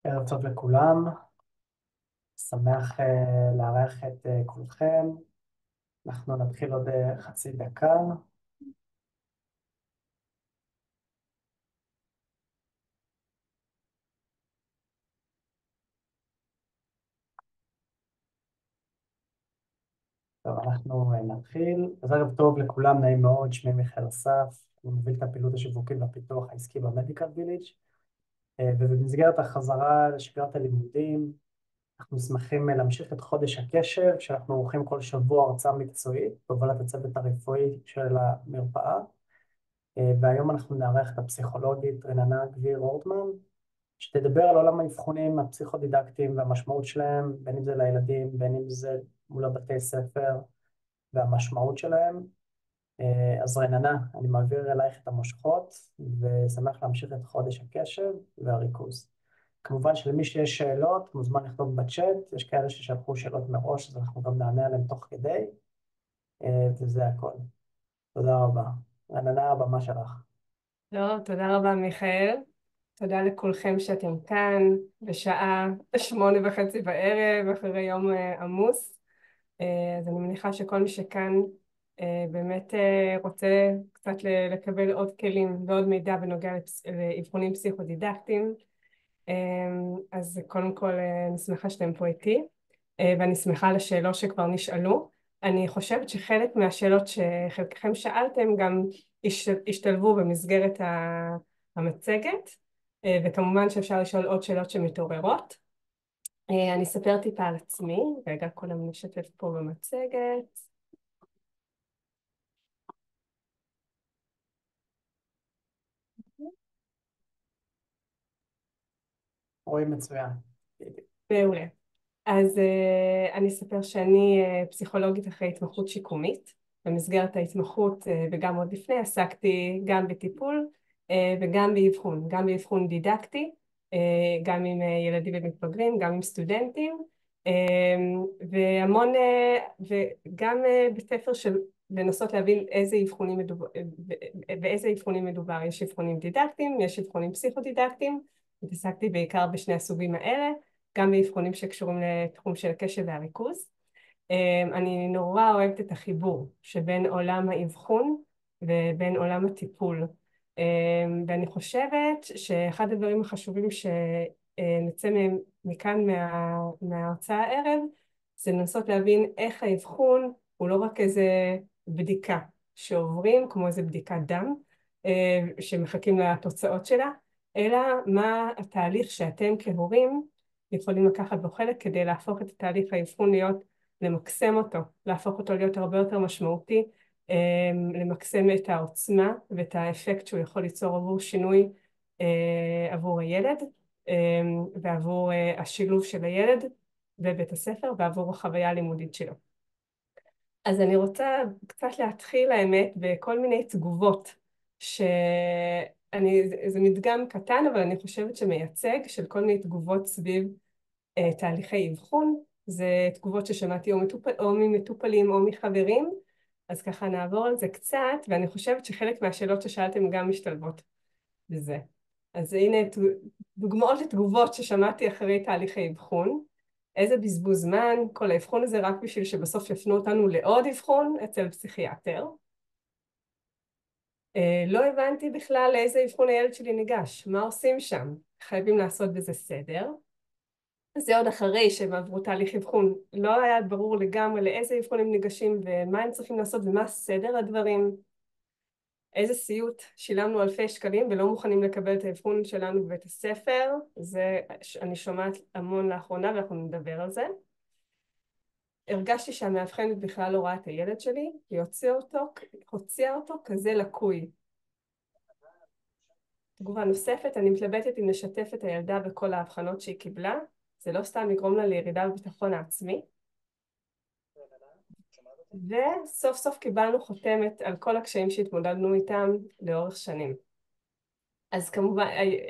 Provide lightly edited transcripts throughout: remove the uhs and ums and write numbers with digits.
ערב טוב לכולם, שמח לארח את כולכם. אנחנו נתחיל עוד חצי דקה. טוב, אנחנו נתחיל. אז ערב טוב לכולם, נעים מאוד, שמי מיכאל אסף, אני מוביל את הפעילות השיווקית והפיתוח העסקי במדיקל ויליג', ובמסגרת החזרה לשגרת הלימודים, אנחנו שמחים להמשיך את חודש הקשב, שאנחנו עורכים כל שבוע הרצאה מקצועית, בהובלת הצוות הרפואי של המרפאה, והיום אנחנו נארח את הפסיכולוגית רננה גביר אורטמן, שתדבר על עולם האבחונים הפסיכודידקטיים והמשמעות שלהם, בין אם זה לילדים, בין אם זה מול הבתי ספר והמשמעות שלהם. אז רננה, אני מעביר אלייך את המושכות, ושמח להמשיך את חודש הקשב והריכוז. כמובן שלמי שיש שאלות, מוזמן לכתוב בצ'אט, יש כאלה ששלחו שאלות מראש, אז אנחנו גם נענה עליהן תוך כדי, וזה הכל. תודה רבה. רננה, הבמה שלך. לא, תודה רבה מיכאל. תודה לכולכם שאתם כאן בשעה 8:30 בערב, אחרי יום עמוס. אז אני מניחה שכל מי שכאן באמת רוצה קצת לקבל עוד כלים ועוד מידע בנוגע לאבחונים פסיכודידקטיים. אז קודם כל אני שמחה שאתם פה איתי, ואני שמחה על השאלות שכבר נשאלו. אני חושבת שחלק מהשאלות שחלקכם שאלתם גם השתלבו במסגרת המצגת, וכמובן שאפשר לשאול עוד שאלות שמתעוררות. אני אספר טיפה על עצמי, רגע כולם נשתף פה במצגת. רואים מצוין. מעולה. אז אני אספר שאני פסיכולוגית אחרי התמחות שיקומית. במסגרת ההתמחות וגם עוד לפני עסקתי גם בטיפול וגם באבחון, גם באבחון דידקטי, גם עם ילדים ומתבגרים, גם עם סטודנטים, והמון, וגם בספר של לנסות להבין באיזה אבחונים מדובר. יש אבחונים דידקטיים, יש אבחונים פסיכודידקטיים, התעסקתי בעיקר בשני הסוגים האלה, גם באבחונים שקשורים לתחום של הקשב והריכוז. אני נורא אוהבת את החיבור שבין עולם האבחון ובין עולם הטיפול. ואני חושבת שאחד הדברים החשובים שנצא מכאן מההרצאה הערב, זה לנסות להבין איך האבחון הוא לא רק איזה בדיקה שעוברים, כמו איזה בדיקת דם, שמחכים לתוצאות שלה, אלא מה התהליך שאתם כהורים יכולים לקחת בו חלק כדי להפוך את התהליך האבחון למקסם אותו, להפוך אותו להיות הרבה יותר משמעותי, למקסם את העוצמה ואת האפקט שהוא יכול ליצור עבור שינוי עבור הילד ועבור השילוב של הילד בבית הספר ועבור החוויה הלימודית שלו. אז אני רוצה קצת להתחיל האמת בכל מיני תגובות זה מדגם קטן אבל אני חושבת שמייצג של כל מיני תגובות סביב תהליכי אבחון. זה תגובות ששמעתי או ממטופלים או מחברים, אז ככה נעבור על זה קצת, ואני חושבת שחלק מהשאלות ששאלתם גם משתלבות בזה. אז הנה דוגמאות לתגובות ששמעתי אחרי תהליכי אבחון. איזה בזבוז זמן, כל האבחון הזה רק בשביל שבסוף יפנו אותנו לעוד אבחון אצל פסיכיאטר. לא הבנתי בכלל לאיזה אבחון הילד שלי ניגש, מה עושים שם? חייבים לעשות בזה סדר. זה עוד אחרי שהם עברו תהליך אבחון, לא היה ברור לגמרי לאיזה אבחון הם ניגשים ומה הם צריכים לעשות ומה סדר הדברים. איזה סיוט, שילמנו אלפי שקלים ולא מוכנים לקבל את האבחון שלנו בבית הספר. זה אני שומעת המון לאחרונה ואנחנו נדבר על זה. הרגשתי שהמאבחנת בכלל לא ראה את הילד שלי, היא הוציאה אותו כזה לקוי. תגובה נוספת, אני מתלבטת אם לשתף את הילדה בכל ההבחנות שהיא קיבלה, זה לא סתם יגרום לה לירידה בביטחון העצמי. וסוף סוף קיבלנו חותמת על כל הקשיים שהתמודדנו איתם לאורך שנים. אז כמובן,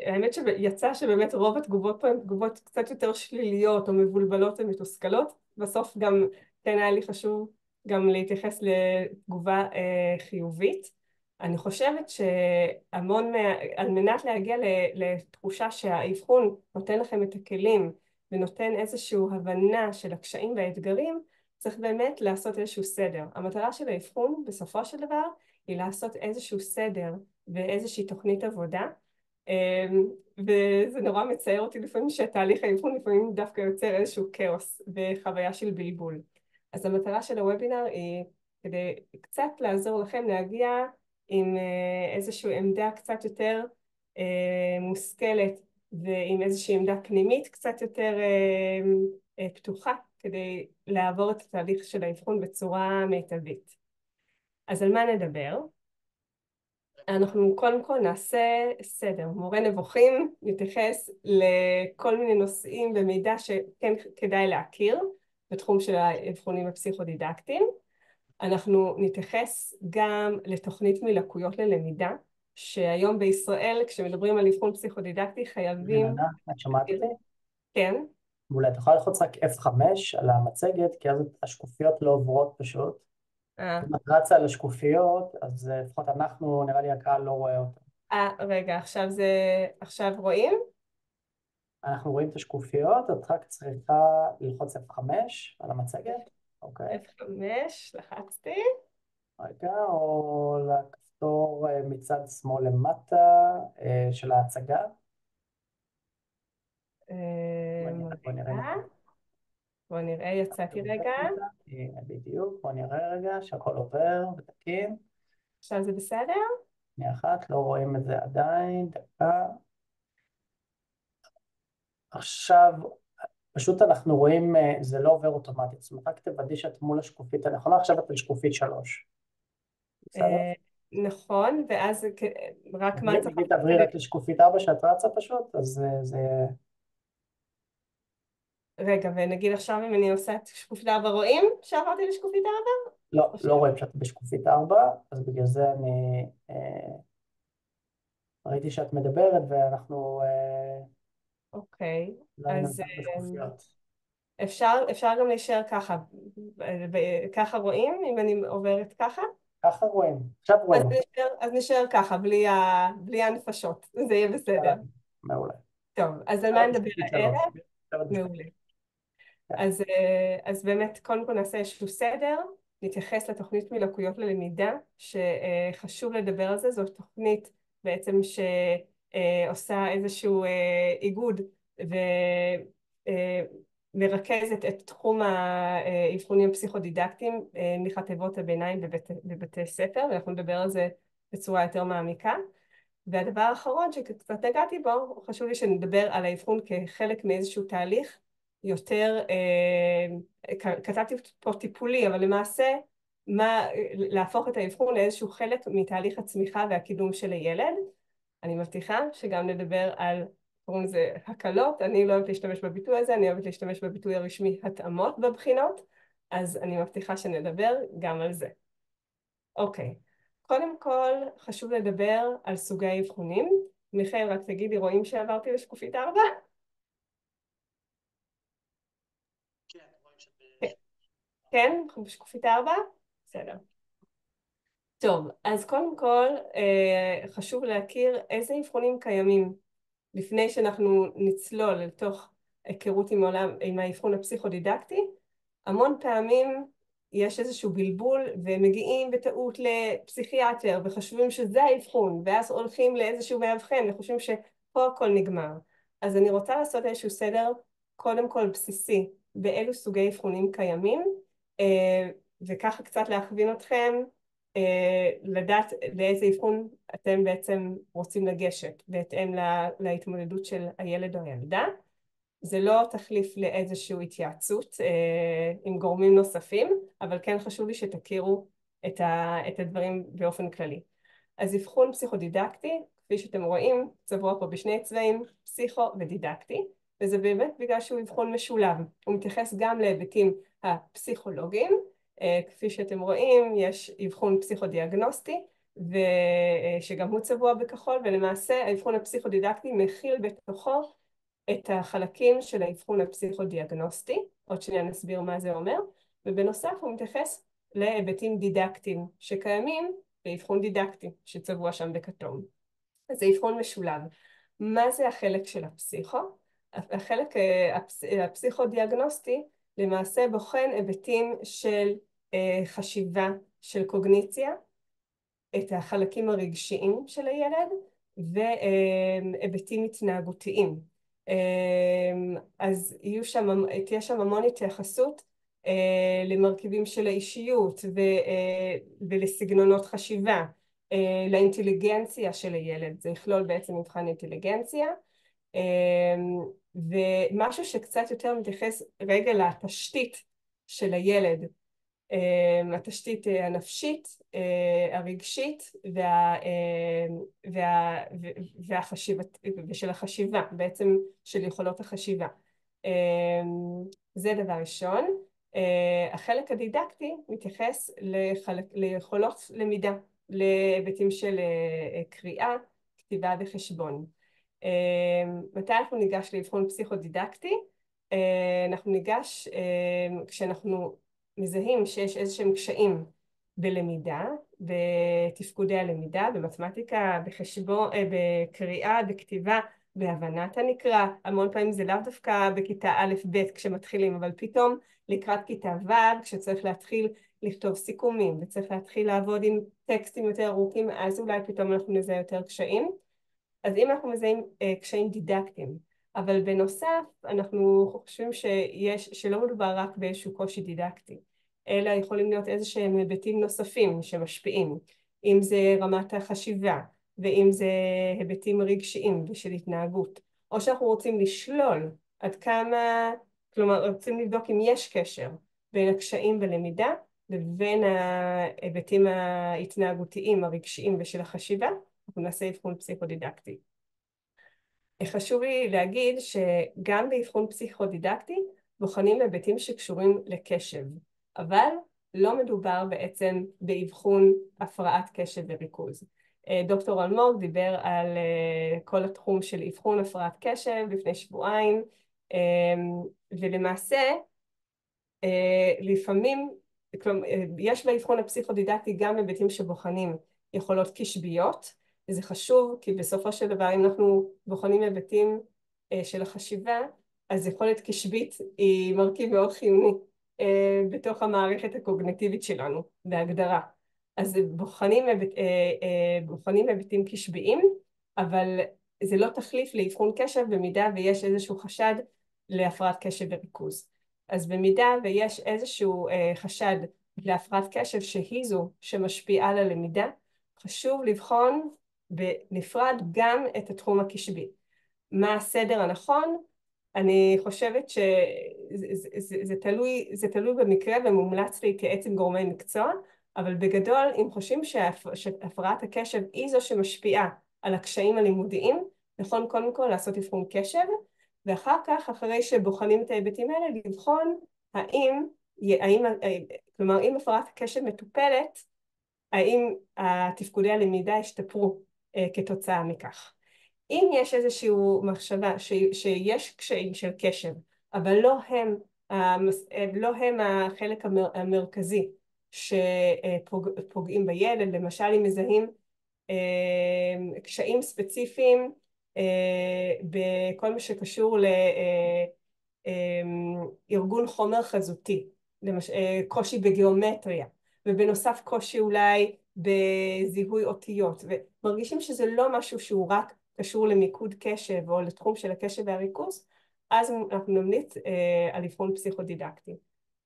האמת שיצא שבאמת רוב התגובות פה הן תגובות קצת יותר שליליות או מבולבלות ומתוסכלות. בסוף גם כן היה לי חשוב גם להתייחס לתגובה חיובית. אני חושבת על מנת להגיע לתחושה שהאבחון נותן לכם את הכלים ונותן איזושהי הבנה של הקשיים והאתגרים, צריך באמת לעשות איזשהו סדר. המטרה של האבחון בסופו של דבר היא לעשות איזשהו סדר ואיזושהי תוכנית עבודה, וזה נורא מצער אותי לפעמים שתהליך האבחון לפעמים דווקא יוצר איזשהו כאוס וחוויה של בלבול. אז המטרה של הוובינר היא כדי קצת לעזור לכם להגיע עם איזושהי עמדה קצת יותר מושכלת ועם איזושהי עמדה פנימית קצת יותר פתוחה כדי לעבור את התהליך של האבחון בצורה מיטבית. אז על מה נדבר? אנחנו קודם כל נעשה סדר. מורה נבוכים נתייחס לכל מיני נושאים ומידע שכן כדאי להכיר בתחום של האבחונים הפסיכודידקטיים. אנחנו נתייחס גם לתוכנית מלקויות ללמידה, שהיום בישראל כשמדברים על אבחון פסיכודידקטי חייבים... רננה, את שומעת אותי? כן. אולי את יכולה ללחוץ רק F5 על המצגת, כי אז השקופיות לא עוברות פשוט. אם את רצה על השקופיות, אז לפחות אנחנו, נראה לי הקהל לא רואה אותה. רגע, עכשיו רואים? אנחנו רואים את השקופיות, את רק צריכה ללחוץ F5 על המצגת, אוקיי? F5, לחצתי. רגע, או לכפתור מצד שמאל למטה של ההצגה. בוא נראה אם הכל בוא נראה, יצאתי רגע. בדיוק, בוא נראה רגע שהכל עובר ותקין. עכשיו זה בסדר? שנייה אחת, לא רואים את זה עדיין, דקה. עכשיו, פשוט אנחנו רואים, זה לא עובר אוטומטית, זאת אומרת, רק תוודאי שאת מול השקופית הנכונה, עכשיו את על שקופית 3. בסדר? נכון, ואז רק מה צריך... תעברי רק לשקופית 4 שאת רצה פשוט, אז זה... רגע, ונגיד עכשיו אם אני עושה את שקופית 4, רואים שעברתי לשקופית 4? לא רואים שאת בשקופית 4, אז בגלל זה אני... ראיתי שאת מדברת ואנחנו... אוקיי, לא היינו אז איתך בשקופיות. אפשר גם להישאר ככה. ככה רואים אם אני עוברת ככה? ככה רואים, עכשיו רואים. אז נשאר ככה, בלי הנפשות, זה יהיה בסדר. מעולה. טוב, אז על מה נדבר בשקופית הערב? 3. מעולה. כן. אז באמת, קודם כל נעשה איזשהו סדר, נתייחס לתוכנית מלקויות ללמידה, שחשוב לדבר על זה, זו תוכנית בעצם שעושה איזשהו איגוד ומרכזת את תחום האבחונים הפסיכודידקטיים מחטיבות הביניים בבתי ספר, ואנחנו נדבר על זה בצורה יותר מעמיקה. והדבר האחרון שקצת נגעתי בו, חשוב לי שנדבר על האבחון כחלק מאיזשהו תהליך יותר, כתבתי פה טיפולי, אבל למעשה להפוך את האבחון לאיזשהו חלק מתהליך הצמיחה והקידום של הילד. אני מבטיחה שגם נדבר על, קוראים לזה הקלות, אני לא אוהבת להשתמש בביטוי הזה, אני אוהבת להשתמש בביטוי הרשמי התאמות בבחינות, אז אני מבטיחה שנדבר גם על זה. אוקיי, קודם כל חשוב לדבר על סוגי האבחונים. מיכאל, רק תגידי, רואים שעברתי לשקופית 4? כן, אנחנו בשקופית 4? בסדר. טוב, אז קודם כל חשוב להכיר איזה אבחונים קיימים לפני שאנחנו נצלול לתוך היכרות עם האבחון הפסיכודידקטי. המון פעמים יש איזשהו בלבול ומגיעים בטעות לפסיכיאטר וחושבים שזה האבחון, ואז הולכים לאיזשהו מאבחן וחושבים שפה הכל נגמר. אז אני רוצה לעשות איזשהו סדר קודם כל בסיסי באילו סוגי אבחונים קיימים, וככה קצת להכווין אתכם לדעת לאיזה אבחון אתם בעצם רוצים לגשת בהתאם להתמודדות של הילד או הילדה. זה לא תחליף לאיזושהי התייעצות עם גורמים נוספים, אבל כן חשוב לי שתכירו את הדברים באופן כללי. אז אבחון פסיכודידקטי, כפי שאתם רואים, צבוע פה בשני צבעים, פסיכו ודידקטי, וזה באמת בגלל שהוא אבחון משולב. הוא מתייחס גם להיבטים הפסיכולוגיים, כפי שאתם רואים, יש אבחון פסיכודיאגנוסטי, שגם הוא צבוע בכחול, ולמעשה האבחון הפסיכודידקטי מכיל בתוכו את החלקים של האבחון הפסיכודיאגנוסטי, עוד שניה נסביר מה זה אומר, ובנוסף הוא מתייחס להיבטים דידקטיים שקיימים ואבחון דידקטי שצבוע שם בכתום. אז זה אבחון משולב. מה זה החלק של הפסיכו? החלק הפסיכודיאגנוסטי למעשה בוחן היבטים של חשיבה, של קוגניציה, את החלקים הרגשיים של הילד והיבטים התנהגותיים. אז תהיה שם המון התייחסות למרכיבים של האישיות ולסגנונות חשיבה, לאינטליגנציה של הילד. זה יכלול בעצם מבחן אינטליגנציה, ומשהו שקצת יותר מתייחס רגע לתשתית של הילד, התשתית הנפשית, הרגשית ושל החשיבה, בעצם של יכולות החשיבה. זה דבר ראשון. החלק הדידקטי מתייחס ליכולות למידה, להיבטים של קריאה, כתיבה וחשבון. מתי אנחנו ניגש לאבחון פסיכודידקטי? אנחנו ניגש כשאנחנו מזהים שיש איזשהם קשיים בלמידה, בתפקודי הלמידה, במתמטיקה, בחשבון, בקריאה, בכתיבה, בהבנת הנקרא. המון פעמים זה לאו דווקא בכיתה א' ב' כשמתחילים, אבל פתאום לקראת כיתה ו' כשצריך להתחיל לכתוב סיכומים וצריך להתחיל לעבוד עם טקסטים יותר ארוכים, אז אולי פתאום אנחנו נזהה יותר קשיים. אז אם אנחנו מזהים קשיים דידקטיים, אבל בנוסף אנחנו חושבים שלא מדובר רק באיזשהו קושי דידקטי, אלא יכולים להיות איזשהם היבטים נוספים שמשפיעים, אם זה רמת החשיבה, ואם זה היבטים רגשיים ושל התנהגות, או שאנחנו רוצים לשלול עד כמה, כלומר רוצים לבדוק אם יש קשר בין הקשיים בלמידה לבין ההיבטים ההתנהגותיים, הרגשיים ושל החשיבה, אנחנו נעשה אבחון פסיכודידקטי. חשוב לי להגיד שגם באבחון פסיכודידקטי בוחנים היבטים שקשורים לקשב, אבל לא מדובר בעצם באבחון הפרעת קשב וריכוז. דוקטור אלמוג דיבר על כל התחום של אבחון הפרעת קשב לפני שבועיים, ולמעשה לפעמים, יש באבחון הפסיכודידקטי גם היבטים שבוחנים יכולות קשביות, וזה חשוב כי בסופו של דבר אם אנחנו בוחנים היבטים של החשיבה, אז יכולת קשבית היא מרכיב מאוד חיוני בתוך המערכת הקוגניטיבית שלנו, בהגדרה. אז בוחנים היבטים קשביים, אבל זה לא תחליף לאבחון קשב במידה ויש איזשהו חשד להפרעת קשב וריכוז. אז במידה ויש איזשהו חשד להפרעת קשב שהיא זו שמשפיעה על הלמידה, חשוב לבחון בנפרד גם את התחום הקשבי. מה הסדר הנכון? אני חושבת שזה תלוי במקרה ומומלץ להתייעץ עם גורמי מקצוע, אבל בגדול אם חושבים שהפרעת הקשב היא זו שמשפיעה על הקשיים הלימודיים, נכון קודם כל לעשות אבחון קשב, ואחר כך, אחרי שבוחנים את ההיבטים האלה, לבחון כלומר, אם הפרעת הקשב מטופלת, האם התפקודי הלמידה השתפרו כתוצאה מכך. אם יש איזושהי מחשבה שיש קשיים של קשב, אבל לא הם החלק המרכזי שפוגעים בילד, למשל אם מזהים קשיים ספציפיים בכל מה שקשור לארגון חומר חזותי, קושי בגיאומטריה, ובנוסף קושי אולי בזיהוי אותיות, ומרגישים שזה לא משהו שהוא רק קשור למיקוד קשב או לתחום של הקשב והריכוז, אז אנחנו נמליץ על אבחון פסיכודידקטי.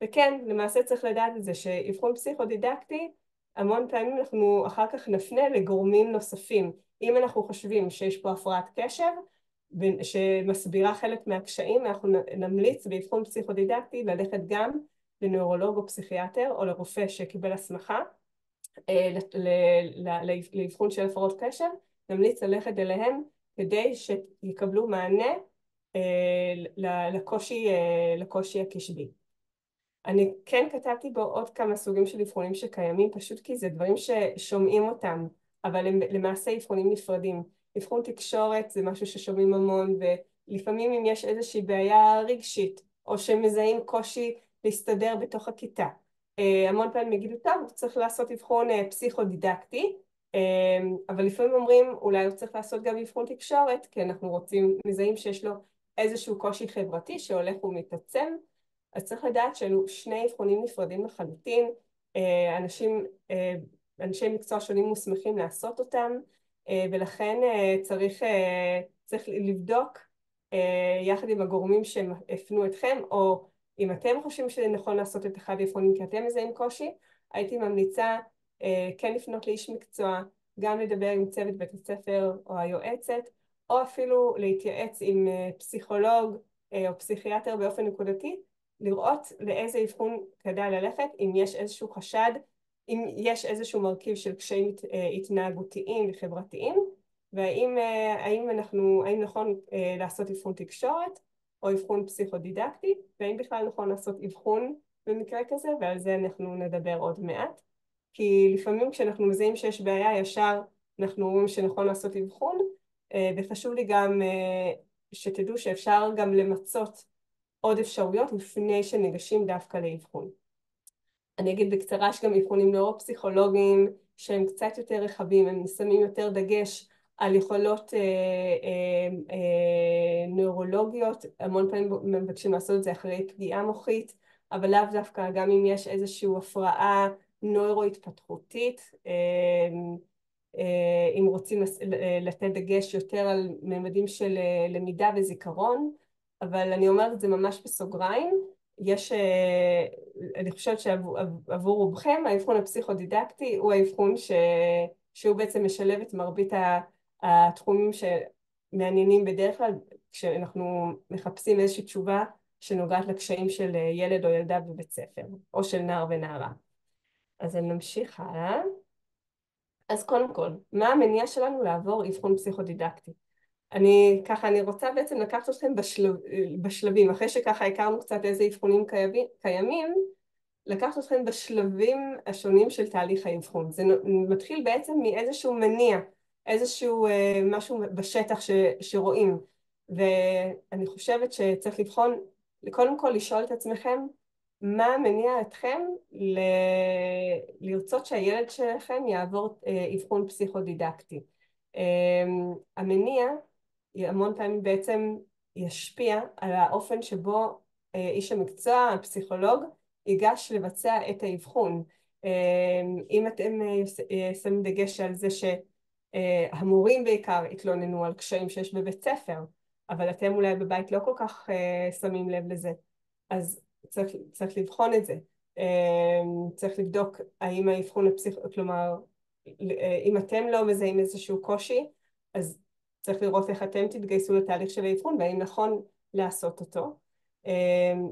וכן, למעשה צריך לדעת את זה שאבחון פסיכודידקטי, המון פעמים אנחנו אחר כך נפנה לגורמים נוספים. אם אנחנו חושבים שיש פה הפרעת קשב, שמסבירה חלק מהקשיים, אנחנו נמליץ באבחון פסיכודידקטי ללכת גם לנוירולוג או פסיכיאטר או לרופא שקיבל הסמכה לאבחון של הפרעות קשב, נמליץ ללכת אליהם כדי שיקבלו מענה לקושי הקשבי. אני כן כתבתי בו עוד כמה סוגים של אבחונים שקיימים, פשוט כי זה דברים ששומעים אותם, אבל הם למעשה אבחונים נפרדים. אבחון תקשורת זה משהו ששומעים המון, ולפעמים אם יש איזושהי בעיה רגשית, או שמזהים קושי להסתדר בתוך הכיתה, המון פעמים יגידו, טוב, הוא צריך לעשות אבחון פסיכודידקטי, אבל לפעמים אומרים, אולי הוא צריך לעשות גם אבחון תקשורת, כי אנחנו מזהים שיש לו איזשהו קושי חברתי שהולך ומתעצם, אז צריך לדעת שאלו שני אבחונים נפרדים לחלוטין, אנשי מקצוע שונים מוסמכים לעשות אותם, ולכן צריך לבדוק יחד עם הגורמים שהפנו אתכם, או אם אתם חושבים שזה נכון לעשות את אחד האבחונים כי אתם מזהים קושי, הייתי ממליצה כן לפנות לאיש מקצוע, גם לדבר עם צוות בית הספר או היועצת, או אפילו להתייעץ עם פסיכולוג או פסיכיאטר באופן נקודתי, לראות לאיזה אבחון כדאי ללכת, אם יש איזשהו חשד, אם יש איזשהו מרכיב של קשיים התנהגותיים וחברתיים, והאם נכון לעשות אבחון תקשורת או אבחון פסיכודידקטי, והאם בכלל נכון לעשות אבחון במקרה כזה, ועל זה אנחנו נדבר עוד מעט. כי לפעמים כשאנחנו מזהים שיש בעיה ישר, אנחנו אומרים שנכון לעשות אבחון, וחשוב לי גם שתדעו שאפשר גם למצות עוד אפשרויות לפני שניגשים דווקא לאבחון. אני אגיד בקצרה שגם אבחונים נוירו-פסיכולוגיים שהם קצת יותר רחבים, הם שמים יותר דגש על יכולות נוירולוגיות, המון פעמים מבקשים לעשות את זה אחרי פגיעה מוחית, אבל לאו דווקא גם אם יש איזושהי הפרעה נוירו-התפתחותית, אם רוצים לתת דגש יותר על ממדים של למידה וזיכרון, אבל אני אומרת את זה ממש בסוגריים, אני חושבת שעבור רובכם האבחון הפסיכודידקטי הוא האבחון שהוא בעצם משלב את מרבית התחומים שמעניינים בדרך כלל כשאנחנו מחפשים איזושהי תשובה שנוגעת לקשיים של ילד או ילדה בבית ספר, או של נער ונערה. אז אני נמשיך הלאה. אז קודם כל, מה המניע שלנו לעבור אבחון פסיכודידקטי? אני רוצה בעצם לקחת אתכם בשלבים, אחרי שככה הכרנו קצת איזה אבחונים קיימים, לקחת אתכם בשלבים השונים של תהליך האבחון. זה מתחיל בעצם מאיזשהו מניע, איזשהו משהו בשטח שרואים, ואני חושבת שצריך לבחון, קודם כל לשאול את עצמכם, מה מניע אתכם לרצות שהילד שלכם יעבור אבחון פסיכודידקטי. המניע המון פעמים בעצם ישפיע על האופן שבו איש המקצוע, הפסיכולוג, ייגש לבצע את האבחון. אם אתם שמים דגש על זה שהמורים בעיקר התלוננו על קשיים שיש בבית ספר, אבל אתם אולי בבית לא כל כך שמים לב לזה, אז צריך לבחון את זה. צריך לבדוק האם האבחון כלומר, אם אתם לא מזהים איזשהו קושי, אז צריך לראות איך אתם תתגייסו לתהליך של האבחון, והאם נכון לעשות אותו.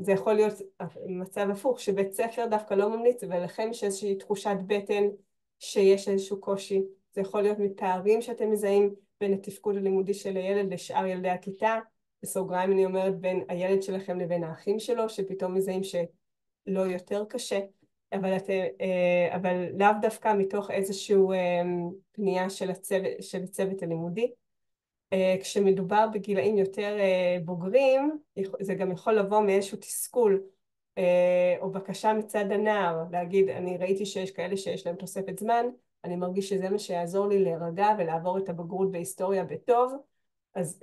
זה יכול להיות מצב הפוך, שבית ספר דווקא לא ממליץ, ולכם יש איזושהי תחושת בטן שיש איזשהו קושי. זה יכול להיות מפערים שאתם מזהים בין התפקוד הלימודי של הילד לשאר ילדי הכיתה, בסוגריים אני אומרת בין הילד שלכם לבין האחים שלו, שפתאום מזהים שלא יותר קשה, אבל לאו דווקא מתוך איזשהו פנייה של הצוות הלימודי. כשמדובר בגילאים יותר בוגרים, זה גם יכול לבוא מאיזשהו תסכול או בקשה מצד הנער, להגיד, אני ראיתי שיש כאלה שיש להם תוספת זמן, אני מרגיש שזה מה שיעזור לי להירגע ולעבור את הבגרות בהיסטוריה בטוב, אז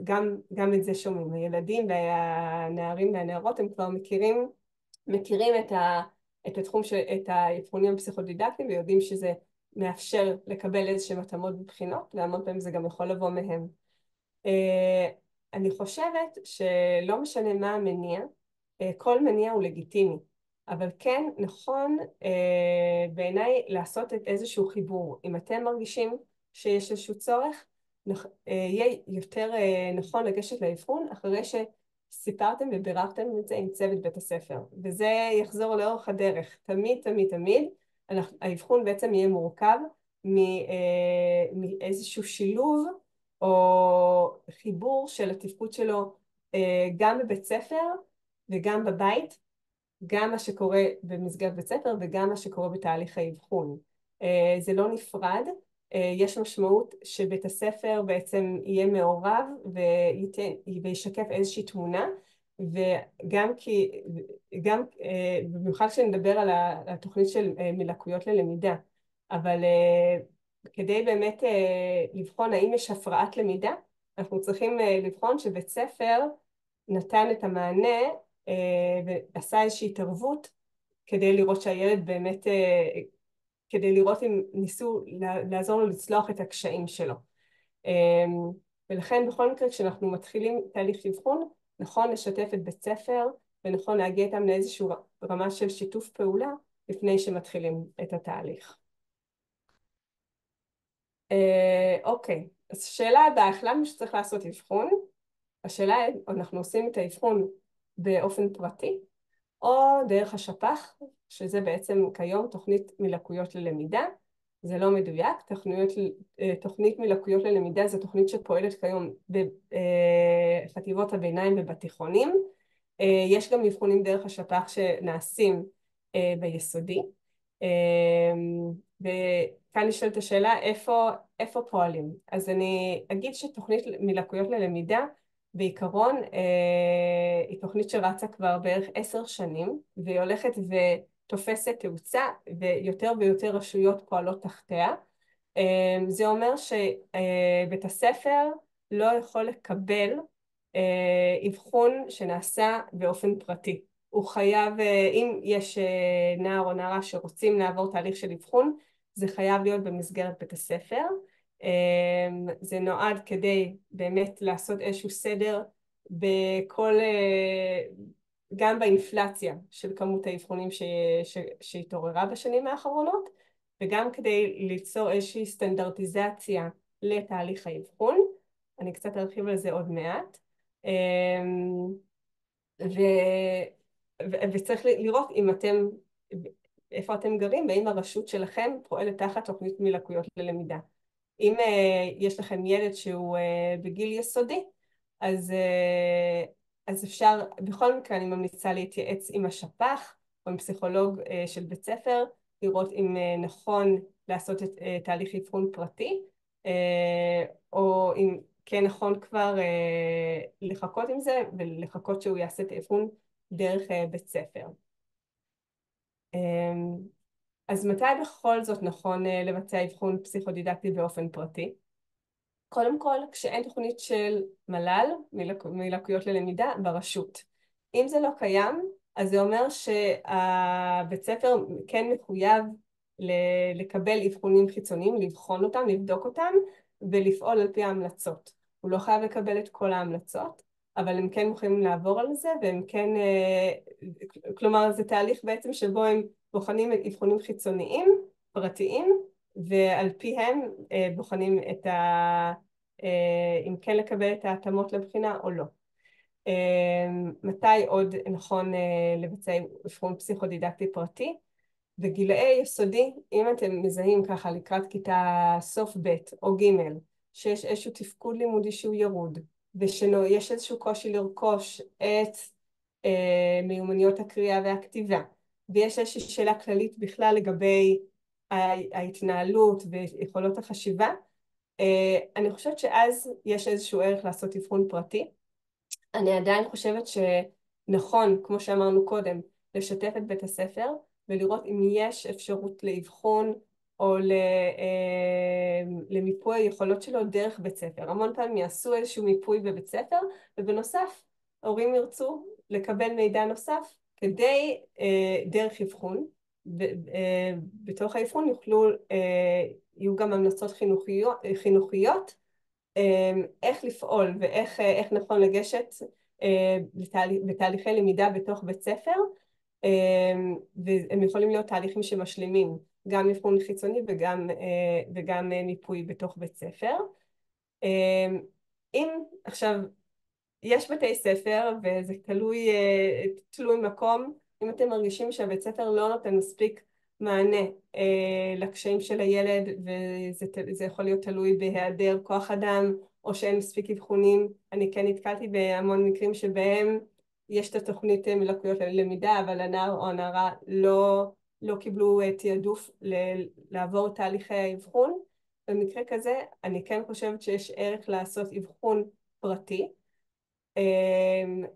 גם את זה שומעים. הילדים והנערים והנערות הם כבר מכירים את התחום את האבחונים הפסיכודידקטיים, ויודעים שזה מאפשר לקבל איזשהם התאמות בבחינות, והמון פעמים זה גם יכול לבוא מהם. אני חושבת שלא משנה מה המניע, כל מניע הוא לגיטימי, אבל כן נכון בעיניי לעשות איזשהו חיבור. אם אתם מרגישים שיש איזשהו צורך, יהיה יותר נכון לגשת לאבחון אחרי שסיפרתם וביררתם את זה עם צוות בית הספר, וזה יחזור לאורך הדרך. תמיד תמיד תמיד האבחון בעצם יהיה מורכב מאיזשהו שילוב או חיבור של התפקוד שלו גם בבית ספר וגם בבית, גם מה שקורה במסגרת בית ספר וגם מה שקורה בתהליך האבחון. זה לא נפרד, יש משמעות שבית הספר בעצם יהיה מעורב וישקף איזושהי תמונה, וגם כי, גם, במיוחד כשנדבר על התוכנית של מלקויות ללמידה, אבל כדי באמת לבחון האם יש הפרעת למידה, אנחנו צריכים לבחון שבית ספר נתן את המענה ועשה איזושהי התערבות כדי לראות שהילד באמת, כדי לראות אם ניסו לעזור לו לצלוח את הקשיים שלו. ולכן בכל מקרה כשאנחנו מתחילים תהליך אבחון, נכון לשתף את בית ספר ונכון להגיע איתם לאיזושהי רמה של שיתוף פעולה לפני שמתחילים את התהליך. אוקיי, אז השאלה הבאה, החלטנו שצריך לעשות אבחון. השאלה היא, אנחנו עושים את האבחון באופן פרטי או דרך השפ"ח, שזה בעצם כיום תוכנית מלקויות ללמידה. זה לא מדויק, תוכנית מלקויות ללמידה זו תוכנית שפועלת כיום בחטיבות הביניים ובתיכונים. יש גם אבחונים דרך השפ"ח שנעשים ביסודי. וכאן נשאלת השאלה איפה פועלים. אז אני אגיד שתוכנית מלקויות ללמידה בעיקרון היא תוכנית שרצה כבר בערך 10 שנים, והיא הולכת ותופסת תאוצה ויותר ויותר רשויות פועלות תחתיה. זה אומר שבית הספר לא יכול לקבל אבחון שנעשה באופן פרטי. הוא חייב, אם יש נער או נערה שרוצים לעבור תהליך של אבחון, זה חייב להיות במסגרת בית הספר. זה נועד כדי באמת לעשות איזשהו סדר בכל, גם באינפלציה של כמות האבחונים שהתעוררה בשנים האחרונות, וגם כדי ליצור איזושהי סטנדרטיזציה לתהליך האבחון. אני קצת ארחיב על זה עוד מעט. וצריך לראות אם אתם, איפה אתם גרים, ואם הרשות שלכם פועלת תחת תוכנית מלקויות ללמידה. אם יש לכם ילד שהוא בגיל יסודי, אז אפשר, בכל מקרה אני ממליצה להתייעץ עם השפ"ח או עם פסיכולוג של בית ספר, לראות אם נכון לעשות את תהליך אבחון פרטי, או אם כן נכון כבר לחכות עם זה ולחכות שהוא יעשה את האבחון דרך בית ספר. אז מתי בכל זאת נכון לבצע אבחון פסיכודידקטי באופן פרטי? קודם כל, כשאין תוכנית של מל"ל, מלקויות ללמידה, ברשות. אם זה לא קיים, אז זה אומר שהבית ספר כן מחויב לקבל אבחונים חיצוניים, לבחון אותם, לבדוק אותם, ולפעול על פי ההמלצות. הוא לא חייב לקבל את כל ההמלצות, אבל הם כן יכולים לעבור על זה, והם כן, כלומר, זה תהליך בעצם שבו הם בוחנים אבחונים חיצוניים, פרטיים, ועל פיהם בוחנים את אם כן לקבל את ההתאמות לבחינה או לא. מתי עוד נכון לבצע אבחון פסיכודידקטי פרטי? בגילאי יסודי, אם אתם מזהים ככה לקראת כיתה סוף ב' או ג' שיש איזשהו תפקוד לימודי שהוא ירוד, ושיש איזשהו קושי לרכוש את מיומנויות הקריאה והכתיבה, ויש איזושהי שאלה כללית בכלל לגבי ההתנהלות ויכולות החשיבה, אני חושבת שאז יש איזשהו ערך לעשות אבחון פרטי. אני עדיין חושבת שנכון, כמו שאמרנו קודם, לשתף את בית הספר ולראות אם יש אפשרות לאבחון או למיפוי היכולות שלו דרך בית ספר. המון פעמים יעשו איזשהו מיפוי בבית ספר, ובנוסף, ההורים ירצו לקבל מידע נוסף כדי דרך אבחון. בתוך האבחון יהיו גם המלצות חינוכיות, איך לפעול ואיך נכון לגשת בתהליכי למידה בתוך בית ספר, והם יכולים להיות תהליכים שמשלימים גם אבחון חיצוני וגם מיפוי בתוך בית ספר. אם עכשיו יש בתי ספר וזה תלוי מקום, אם אתם מרגישים שהבית ספר לא נותן מספיק מענה לקשיים של הילד, וזה יכול להיות תלוי בהיעדר כוח אדם או שאין מספיק אבחונים. אני כן נתקלתי בהמון מקרים שבהם יש את התוכנית מלקויות ללמידה, אבל הנער או הנערה לא קיבלו תעדוף לעבור תהליכי האבחון. במקרה כזה אני כן חושבת שיש ערך לעשות אבחון פרטי,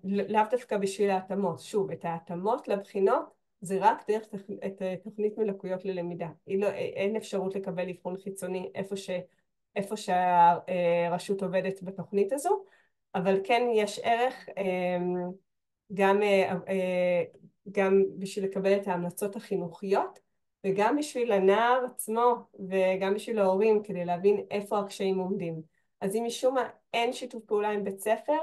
לאו דווקא בשביל ההתאמות. שוב, את ההתאמות לבחינות זה רק דרך תוכנית מלקויות ללמידה. אין אפשרות לקבל אבחון חיצוני איפה שהרשות עובדת בתוכנית הזו, אבל כן יש ערך גם, גם בשביל לקבל את ההמלצות החינוכיות, וגם בשביל הנער עצמו, וגם בשביל ההורים, כדי להבין איפה הקשיים עומדים. אז אם משום מה אין שיתוף פעולה עם בית ספר,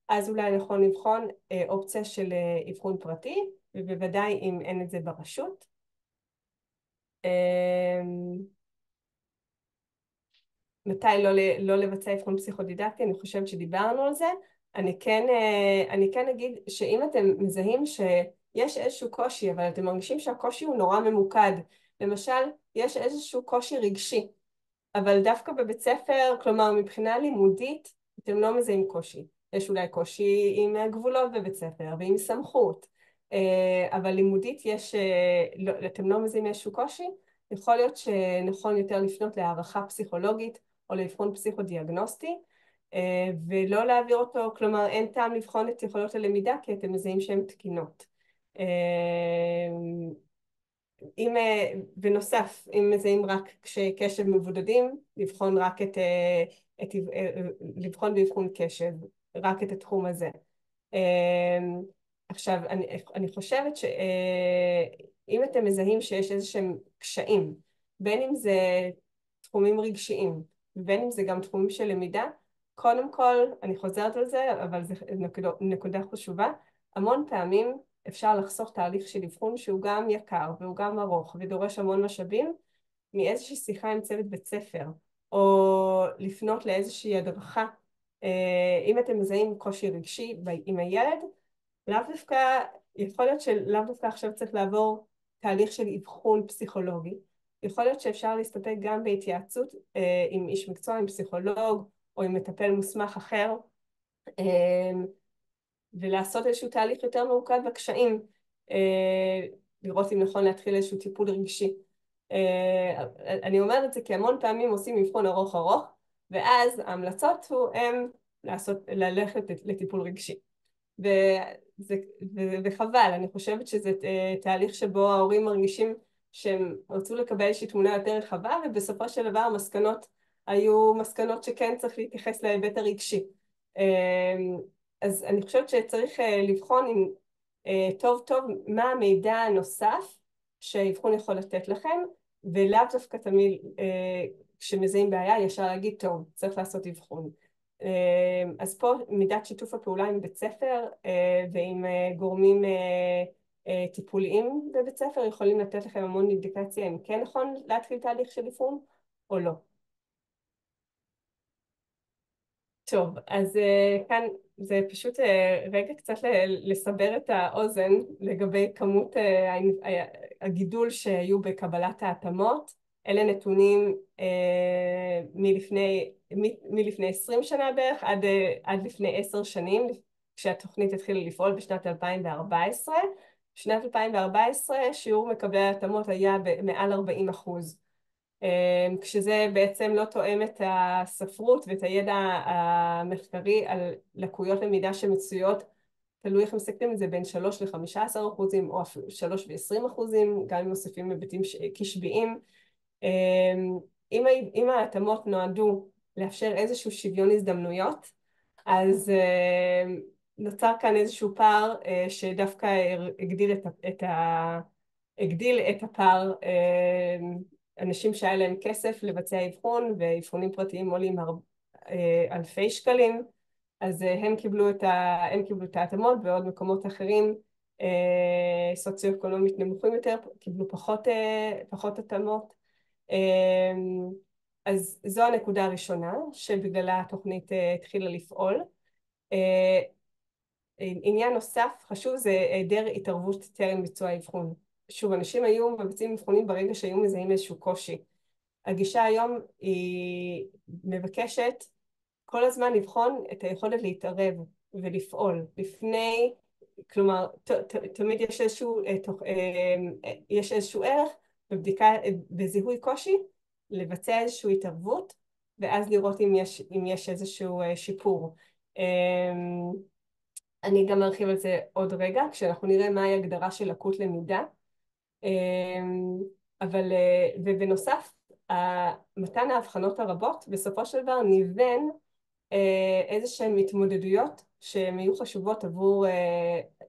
אז אולי נכון לבחון אופציה של אבחון פרטי, ובוודאי אם אין את זה ברשות. מתי לא לבצע אבחון פסיכודידקטי, אני חושבת שדיברנו על זה. אני כן אגיד שאם אתם מזהים שיש איזשהו קושי, אבל אתם מרגישים שהקושי הוא נורא ממוקד, למשל, יש איזשהו קושי רגשי, אבל דווקא בבית ספר, כלומר מבחינה לימודית, אתם לא מזהים קושי. יש אולי קושי עם גבולות בבית ספר ועם סמכות, אבל לימודית אתם לא מזהים איזשהו קושי, יכול להיות שנכון יותר לפנות להערכה פסיכולוגית או לאבחון פסיכודיאגנוסטי, ולא להעביר אותו, כלומר אין טעם לבחון את יכולות הלמידה כי אתם מזהים שהן תקינות. אם, בנוסף, אם מזהים רק קשיי קשב מבודדים, לבחון רק לבחון באבחון קשב, רק את התחום הזה. עכשיו, אני חושבת שאם אתם מזהים שיש איזשהם קשיים, בין אם זה תחומים רגשיים, ובין אם זה גם תחומים של למידה, קודם כל, אני חוזרת על זה, אבל זו נקודה חשובה, המון פעמים אפשר לחסוך תהליך של אבחון שהוא גם יקר והוא גם ארוך ודורש המון משאבים מאיזושהי שיחה עם צוות בית ספר, או לפנות לאיזושהי הדרכה. אם אתם מזהים קושי רגשי עם הילד, לאו דווקא, יכול להיות שלאו דווקא עכשיו צריך לעבור תהליך של אבחון פסיכולוגי. יכול להיות שאפשר להסתפק גם בהתייעצות עם איש מקצוע, עם פסיכולוג, או עם מטפל מוסמך אחר, ולעשות איזשהו תהליך יותר ממוקד בקשיים, לראות אם נכון להתחיל איזשהו טיפול רגשי. אני אומרת את זה כי המון פעמים עושים אבחון ארוך ארוך, ואז ההמלצות הם ללכת לטיפול רגשי. וחבל, אני חושבת שזה תהליך שבו ההורים מרגישים שהם רצו לקבל איזושהי תמונה יותר רחבה, ובסופו של דבר המסקנות היו מסקנות שכן צריך להתייחס להיבט הרגשי. אז אני חושבת שצריך לבחון עם טוב טוב מה המידע הנוסף שהאבחון יכול לתת לכם, ולאו דווקא תמיד כשמזהים בעיה ישר להגיד טוב, צריך לעשות אבחון. אז פה מידת שיתוף הפעולה עם בית ספר ועם גורמים טיפוליים בבית ספר יכולים לתת לכם המון אינדיקציה אם כן נכון להתחיל תהליך של אבחון או לא. טוב, אז כאן זה פשוט רגע קצת לסבר את האוזן לגבי כמות הגידול שהיו בקבלת ההתאמות. אלה נתונים מלפני 20 שנה בערך עד לפני 10 שנים, כשהתוכנית התחילה לפעול בשנת 2014. בשנת 2014 שיעור מקבלי ההתאמות היה מעל 40%. כשזה בעצם לא תואם את הספרות ואת הידע המחקרי על לקויות למידה שמצויות, תלוי איך מסתכלים את זה, בין 3 ל-15% או אפילו 3 ו-20%, גם אם מוסיפים היבטים קשביים. אם ההתאמות נועדו לאפשר איזשהו שוויון הזדמנויות, אז נוצר כאן איזשהו פער שדווקא הגדיל את הפער. אנשים שהיה להם כסף לבצע אבחון, ואבחונים פרטיים עולים אלפי שקלים, אז הם קיבלו את ההתאמות, ועוד מקומות אחרים סוציו-אקונומית נמוכים יותר, קיבלו פחות התאמות. אז זו הנקודה הראשונה, שבגללה התוכנית התחילה לפעול. עניין נוסף חשוב זה היעדר התערבות טרם ביצוע האבחון. שוב, אנשים היו מבצעים אבחונים ברגע שהיו מזהים איזשהו קושי. הגישה היום היא מבקשת כל הזמן לבחון את היכולת להתערב ולפעול לפני, כלומר, תמיד יש איזשהו ערך בבדיקה, בזיהוי קושי, לבצע איזושהי התערבות, ואז לראות אם יש איזשהו שיפור. אני גם ארחיב על זה עוד רגע, כשאנחנו נראה מהי הגדרה של לקות למידה. אבל, ובנוסף, מתן ההבחנות הרבות בסופו של דבר ניוון איזה שהן התמודדויות שהן יהיו חשובות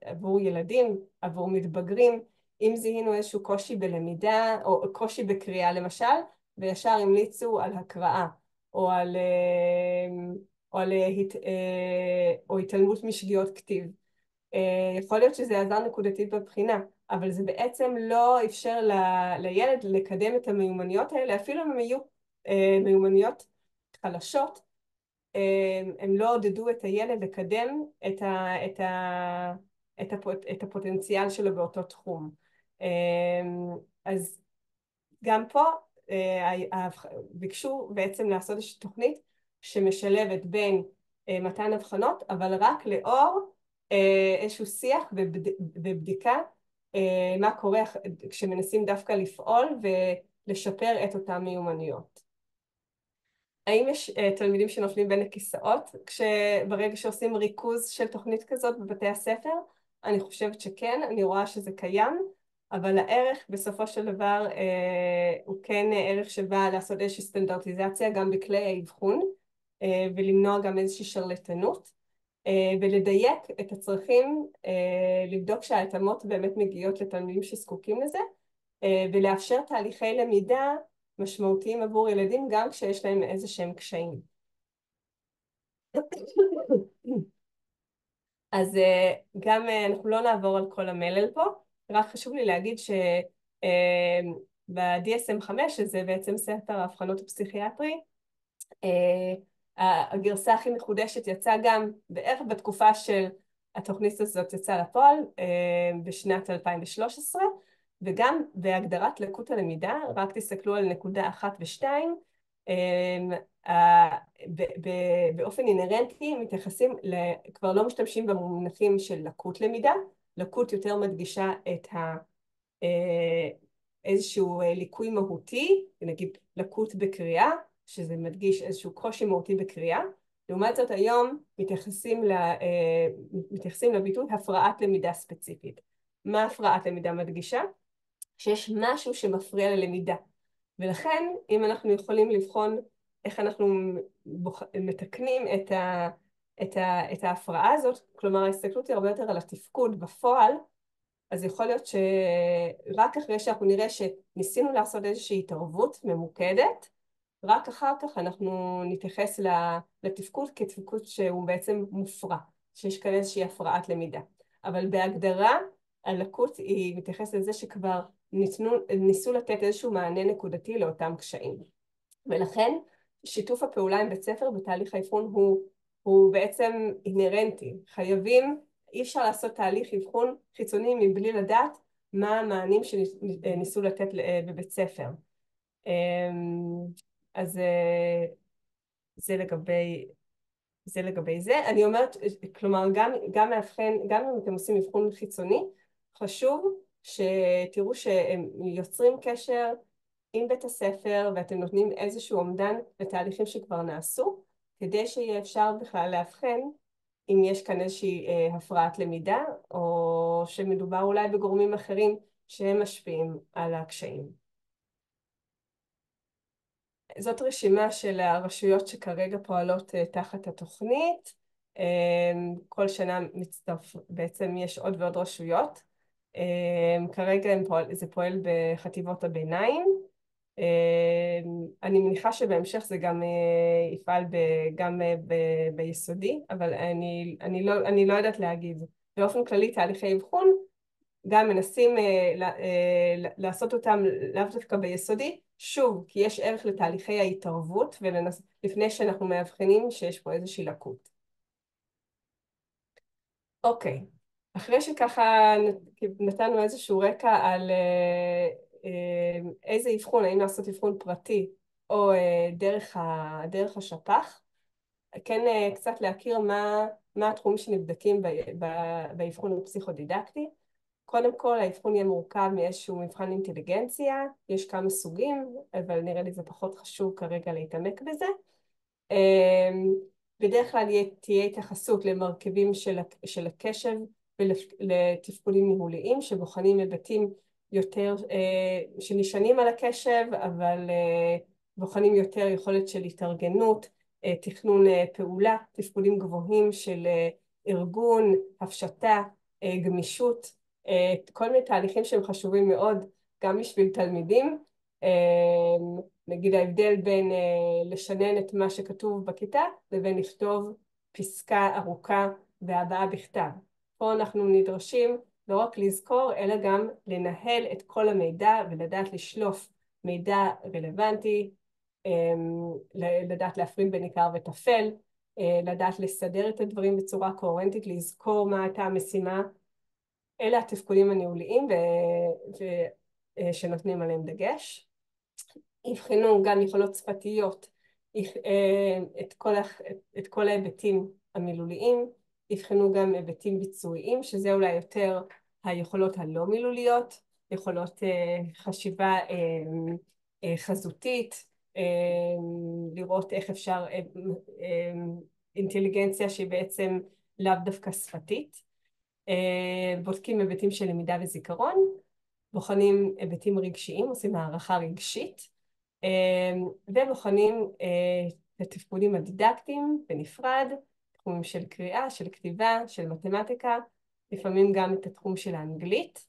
עבור ילדים, עבור מתבגרים. אם זיהינו איזשהו קושי בלמידה או קושי בקריאה למשל, וישר המליצו על הקראה או או התעלמות משגיאות כתיב. יכול להיות שזה עזר נקודתית בבחינה, אבל זה בעצם לא אפשר לילד לקדם את המיומנויות האלה, אפילו אם הם היו מיומנויות חלשות, הם לא עודדו את הילד לקדם את הפוטנציאל שלו באותו תחום. אז גם פה ביקשו בעצם לעשות איזושהי תוכנית שמשלבת בין מתן הבחנות, אבל רק לאור איזשהו שיח ובדיקה מה קורה כשמנסים דווקא לפעול ולשפר את אותן מיומנויות. האם יש תלמידים שנופלים בין הכיסאות ברגע שעושים ריכוז של תוכנית כזאת בבתי הספר? אני חושבת שכן, אני רואה שזה קיים, אבל הערך בסופו של דבר הוא כן ערך שבא לעשות איזושהי סטנדרטיזציה גם בכלי האבחון, ולמנוע גם איזושהי שרלטנות, ולדייק את הצרכים, לבדוק שההתאמות באמת מגיעות לתלמידים שזקוקים לזה, ולאפשר תהליכי למידה משמעותיים עבור ילדים גם כשיש להם איזה שהם קשיים. אז גם אנחנו לא נעבור על כל המלל פה, רק חשוב לי להגיד ב-DSM-5, שזה בעצם ספר האבחנות הפסיכיאטרי, הגרסה הכי מחודשת יצאה גם בערך בתקופה של התוכנית הזאת יצאה לפועל בשנת 2013, וגם בהגדרת לקות הלמידה, רק תסתכלו על נקודה 1 ו-2, באופן אינרנטי מתייחסים, כבר לא משתמשים במונחים של לקות למידה, לקות יותר מדגישה את איזשהו ליקוי מהותי, נגיד לקות בקריאה, שזה מדגיש איזשהו קושי מהותי בקריאה. לעומת זאת היום מתייחסים לביטוי הפרעת למידה ספציפית. מה הפרעת למידה מדגישה? שיש משהו שמפריע ללמידה. ולכן אם אנחנו יכולים לבחון איך אנחנו מתקנים את ההפרעה הזאת, כלומר ההסתכלות היא הרבה יותר על התפקוד בפועל, אז יכול להיות שרק אחרי שאנחנו נראה שניסינו לעשות איזושהי התערבות ממוקדת, רק אחר כך אנחנו נתייחס לתפקוד כתפקוד שהוא בעצם מופרע, שיש כאן איזושהי הפרעת למידה. אבל בהגדרה, הלקות היא מתייחסת לזה שכבר ניסו לתת איזשהו מענה נקודתי לאותם קשיים. ולכן שיתוף הפעולה עם בית ספר בתהליך האבחון הוא בעצם אינרנטי. אי אפשר לעשות תהליך אבחון חיצוני מבלי לדעת מה המענים שניסו לתת בבית ספר. אז זה לגבי זה. אני אומרת, כלומר, גם אם אתם עושים אבחון חיצוני, חשוב שתראו שהם יוצרים קשר עם בית הספר, ואתם נותנים איזשהו אומדן לתהליכים שכבר נעשו, כדי שיהיה אפשר בכלל להבחן אם יש כאן איזושהי הפרעת למידה, או שמדובר אולי בגורמים אחרים שהם משפיעים על הקשיים. זאת רשימה של הרשויות שכרגע פועלות תחת התוכנית. כל שנה בעצם יש עוד ועוד רשויות. כרגע זה פועל בחטיבות הביניים. אני מניחה שבהמשך זה גם יפעל גם ביסודי, אבל אני לא יודעת להגיד. באופן כללי תהליכי אבחון גם מנסים לעשות אותם לאו דווקא ביסודי, שוב, כי יש ערך לתהליכי ההתערבות, לפני שאנחנו מאבחנים שיש פה איזושהי לקות. אוקיי, אחרי שככה נתנו איזשהו רקע על איזה אבחון, האם לעשות אבחון פרטי או דרך השפ"ח, כן קצת להכיר מה התחומים שנבדקים באבחון הפסיכודידקטי. קודם כל, האבחון יהיה מורכב מאיזשהו מבחן אינטליגנציה, יש כמה סוגים, אבל נראה לי זה פחות חשוב כרגע להתעמק בזה. בדרך כלל תהיה התייחסות למרכיבים של הקשב ולתפקודים ניהוליים שבוחנים היבטים יותר שנשענים על הקשב, אבל בוחנים יותר יכולת של התארגנות, תכנון פעולה, תפקודים גבוהים של ארגון, הפשטה, גמישות, כל מיני תהליכים שהם חשובים מאוד גם בשביל תלמידים. נגיד ההבדל בין לשנן את מה שכתוב בכיתה לבין לכתוב פסקה ארוכה והבעה בכתב. פה אנחנו נדרשים לא רק לזכור אלא גם לנהל את כל המידע ולדעת לשלוף מידע רלוונטי, לדעת להפריד בין עיקר וטפל, לדעת לסדר את הדברים בצורה קוהרנטית, לזכור מה הייתה המשימה. אלה התפקודים הניהוליים שנותנים עליהם דגש. יבחנו גם יכולות שפתיות, את כל ההיבטים המילוליים, יבחנו גם היבטים ביצועיים, שזה אולי יותר היכולות הלא מילוליות, יכולות חשיבה חזותית, לראות איך אפשר אינטליגנציה שהיא בעצם לאו דווקא שפתית, בודקים היבטים של למידה וזיכרון, בוחנים היבטים רגשיים, עושים הערכה רגשית, ובוחנים את התפקודים הדידקטיים בנפרד, תחומים של קריאה, של כתיבה, של מתמטיקה, לפעמים גם את התחום של האנגלית.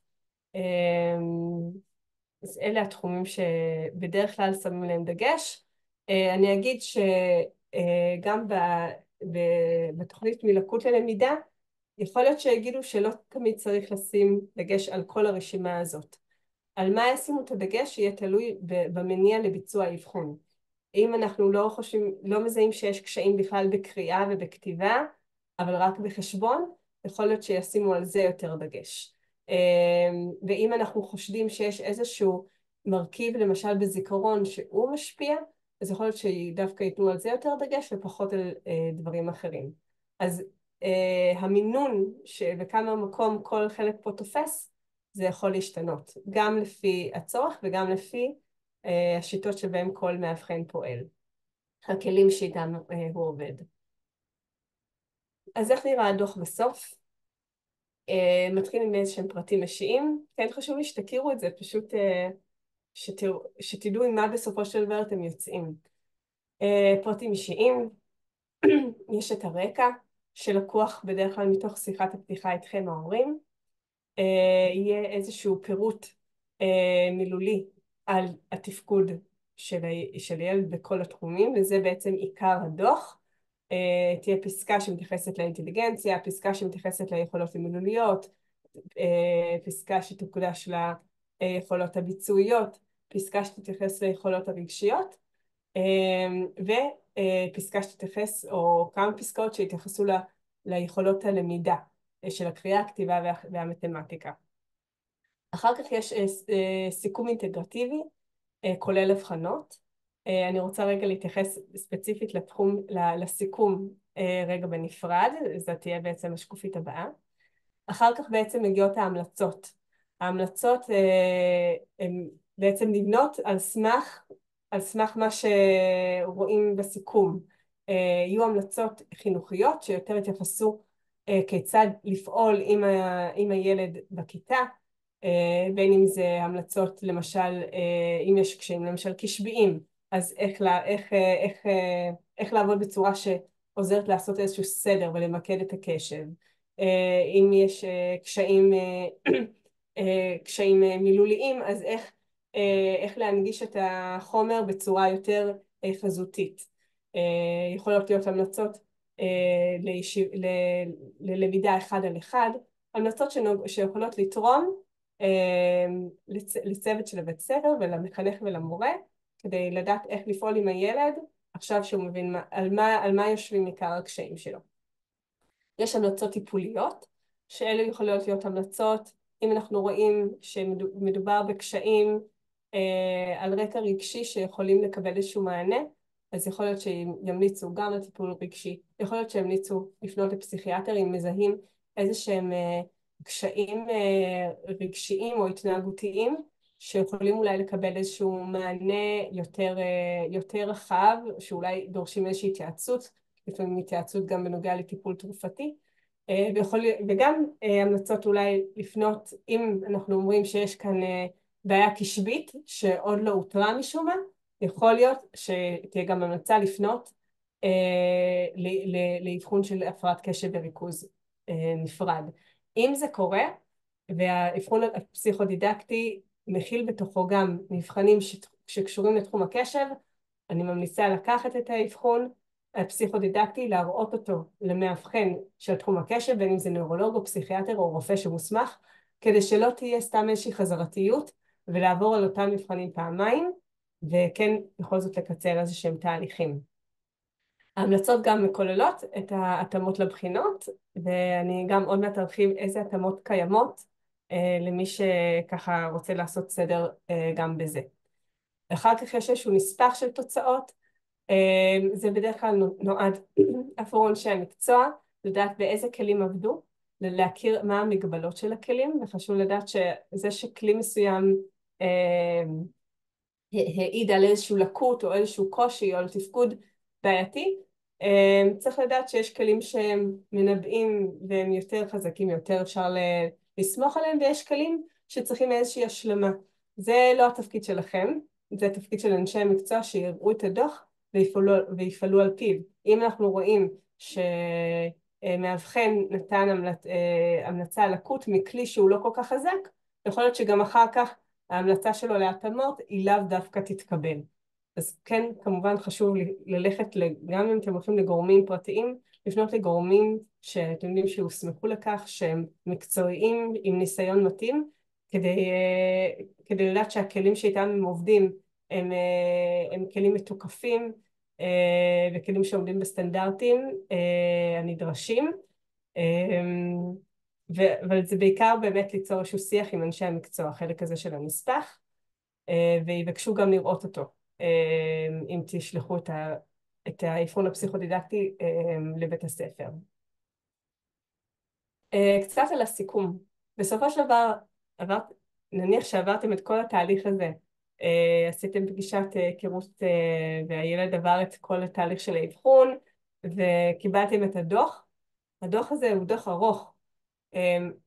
אז אלה התחומים שבדרך כלל שמים להם דגש. אני אגיד שגם בתוכנית מלקות ללמידה, יכול להיות שיגידו שלא תמיד צריך לשים דגש על כל הרשימה הזאת. על מה ישימו את הדגש יהיה תלוי במניע לביצוע האבחון. אם אנחנו לא מזהים שיש קשיים בכלל בקריאה ובכתיבה, אבל רק בחשבון, יכול להיות שישימו על זה יותר דגש. ואם אנחנו חושדים שיש איזשהו מרכיב, למשל בזיכרון, שהוא משפיע, אז יכול להיות שדווקא ייתנו על זה יותר דגש ופחות על דברים אחרים. אז המינון וכמה מקום כל חלק פה תופס, זה יכול להשתנות, גם לפי הצורך וגם לפי השיטות שבהם כל מאבחן פועל, הכלים שאיתם הוא עובד. אז איך נראה הדוח בסוף? מתחיל עם איזשהם פרטים אישיים, כן חשוב לי שתכירו את זה, פשוט שתדעו עם מה בסופו של דבר אתם יוצאים. פרטים אישיים, יש את הרקע שלקוח בדרך כלל מתוך שיחת הפתיחה איתכם ההורים, יהיה איזשהו פירוט מילולי על התפקוד של ילד בכל התחומים, וזה בעצם עיקר הדוח. תהיה פסקה שמתייחסת לאינטליגנציה, פסקה שמתייחסת ליכולות המילוליות, פסקה שתוקדש ליכולות הביצועיות, פסקה שתתייחס ליכולות הרגשיות, ופסקה שתתייחס, או כמה פסקאות שיתייחסו ליכולות הלמידה של הקריאה, הכתיבה והמתמטיקה. אחר כך יש סיכום אינטגרטיבי, כולל הבחנות. אני רוצה רגע להתייחס ספציפית לסיכום רגע בנפרד, זאת תהיה בעצם השקופית הבאה. אחר כך בעצם מגיעות ההמלצות. ההמלצות הן בעצם נבנות על סמך מה שרואים בסיכום. יהיו המלצות חינוכיות שיותר התייחסו כיצד לפעול עם הילד בכיתה, בין אם זה המלצות למשל, אם יש קשיים למשל קשביים, אז איך לעבוד בצורה שעוזרת לעשות איזשהו סדר ולמקד את הקשב. אם יש קשיים מילוליים, אז איך להנגיש את החומר בצורה יותר חזותית. יכולות להיות המלצות ללמידה אחד על אחד, המלצות שיכולות לתרום לצוות של הבית ספר ולמחנך ולמורה, כדי לדעת איך לפעול עם הילד עכשיו שהוא מבין על מה יושבים עיקר הקשיים שלו. יש המלצות טיפוליות, שאלו יכולות להיות המלצות אם אנחנו רואים שמדובר בקשיים על רקע רגשי שיכולים לקבל איזשהו מענה, אז יכול להיות שימליצו גם לטיפול רגשי, יכול להיות שימליצו לפנות לפסיכיאטר אם מזהים איזשהם קשיים רגשיים או התנהגותיים שיכולים אולי לקבל איזשהו מענה יותר רחב, שאולי דורשים איזושהי התייעצות לפעמים התייעצות גם בנוגע לטיפול תרופתי, וגם המלצות אולי לפנות, אם אנחנו אומרים שיש כאן בעיה קשבית שעוד לא אותרה משום מה, יכול להיות שתהיה גם המלצה לפנות לאבחון של הפרעת קשב וריכוז נפרד. אם זה קורה, והאבחון הפסיכודידקטי מכיל בתוכו גם מבחנים שקשורים לתחום הקשב, אני ממליצה לקחת את האבחון הפסיכודידקטי, להראות אותו למאבחן של תחום הקשב, בין אם זה נוירולוג או פסיכיאטר או רופא שמוסמך, כדי שלא תהיה סתם איזושהי חזרתיות, ולעבור על אותם מבחנים פעמיים, וכן בכל זאת לקצר איזה שהם תהליכים. ההמלצות גם מכוללות את ההתאמות לבחינות, ואני גם עוד מעט ארחיב איזה התאמות קיימות, למי שככה רוצה לעשות סדר גם בזה. אחר כך יש איזשהו נספח של תוצאות, זה בדרך כלל נועד עבור אנשי המקצוע, לדעת באיזה כלים עבדו, להכיר מה המגבלות של הכלים, וחשוב לדעת שזה שכלי מסוים העיד על איזשהו לקות או איזשהו קושי או על תפקוד בעייתי, צריך לדעת שיש כלים שהם מנבאים והם יותר חזקים, יותר אפשר לסמוך עליהם, ויש כלים שצריכים איזושהי השלמה. זה לא התפקיד שלכם, זה התפקיד של אנשי המקצוע שיראו את הדוח ויפעלו על פיו. אם אנחנו רואים שמאבחן נתן המלצה על לקות מכלי שהוא לא כל כך חזק, יכול להיות שגם אחר כך ההמלצה שלו להתאמות היא לאו דווקא תתקבל. אז כן, כמובן חשוב ללכת, גם אם אתם הולכים לגורמים פרטיים, לפנות לגורמים שאתם יודעים שהוסמכו לכך, שהם מקצועיים עם ניסיון מתאים, כדי לדעת שהכלים שאיתם הם עובדים הם כלים מתוקפים, וכלים שעומדים בסטנדרטים הנדרשים, אבל זה בעיקר באמת ליצור איזשהו שיח עם אנשי המקצוע, החלק הזה של הנספח, ויבקשו גם לראות אותו, אם תשלחו את האבחון הפסיכודידקטי לבית הספר. קצת על הסיכום. בסופו של דבר, נניח שעברתם את כל התהליך הזה, עשיתם פגישת היכרות והילד עבר את כל התהליך של האבחון, וקיבלתם את הדוח. הדוח הזה הוא דוח ארוך,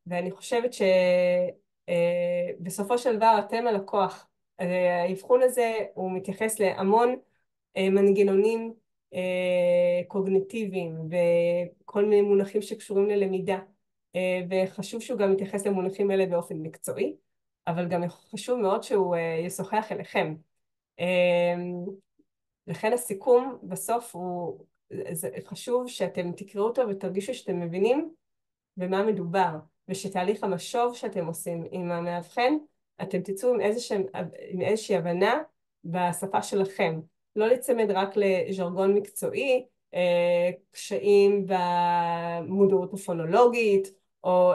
ואני חושבת שבסופו של דבר אתם הלקוח. האבחון הזה הוא מתייחס להמון מנגנונים קוגניטיביים וכל מיני מונחים שקשורים ללמידה, וחשוב שהוא גם מתייחס למונחים האלה באופן מקצועי, אבל גם חשוב מאוד שהוא ישוחח אליכם. לכן הסיכום בסוף הוא חשוב שאתם תקראו אותו ותרגישו שאתם מבינים במה מדובר, ושתהליך המשוב שאתם עושים עם המאבחן, אתם תצאו עם איזושהי הבנה בשפה שלכם. לא להצמד רק לז'רגון מקצועי, קשיים במודעות הפונולוגית, או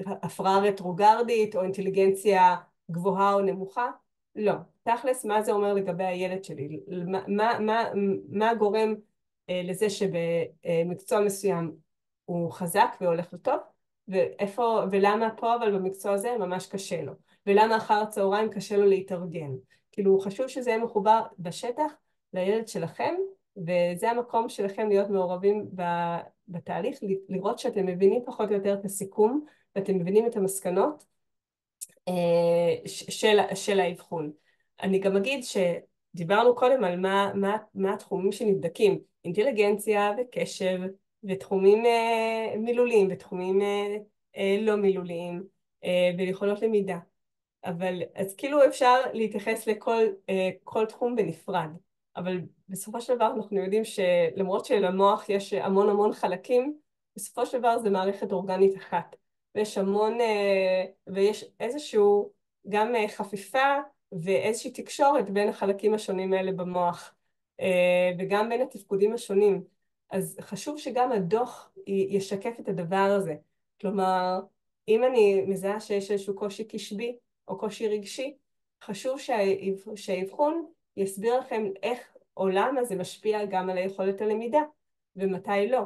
הפרעה רטרוגרדית, או אינטליגנציה גבוהה או נמוכה. לא. תכלס, מה זה אומר לגבי הילד שלי? מה גורם לזה שבמקצוע מסוים הוא חזק והולך לטוב, ולמה פה אבל במקצוע הזה ממש קשה לו, ולמה אחר הצהריים קשה לו להתארגן. כאילו חשוב שזה יהיה מחובר בשטח לילד שלכם, וזה המקום שלכם להיות מעורבים בתהליך, לראות שאתם מבינים פחות או יותר את הסיכום, ואתם מבינים את המסקנות של האבחון. אני גם אגיד שדיברנו קודם על מה התחומים שנבדקים, אינטליגנציה וקשב, ותחומים מילוליים ותחומים לא מילוליים, ויכולות למידה. אבל אז כאילו אפשר להתייחס לכל תחום בנפרד, אבל בסופו של דבר אנחנו יודעים שלמרות שלמוח יש המון המון חלקים, בסופו של דבר זה מערכת אורגנית אחת, ויש איזשהו גם חפיפה ואיזושהי תקשורת בין החלקים השונים האלה במוח, וגם בין התפקודים השונים. אז חשוב שגם הדוח ישקף את הדבר הזה. כלומר, אם אני מזהה שיש איזשהו קושי קשבי או קושי רגשי, חשוב שהאבחון יסביר לכם איך או למה זה משפיע גם על היכולת הלמידה, ומתי לא.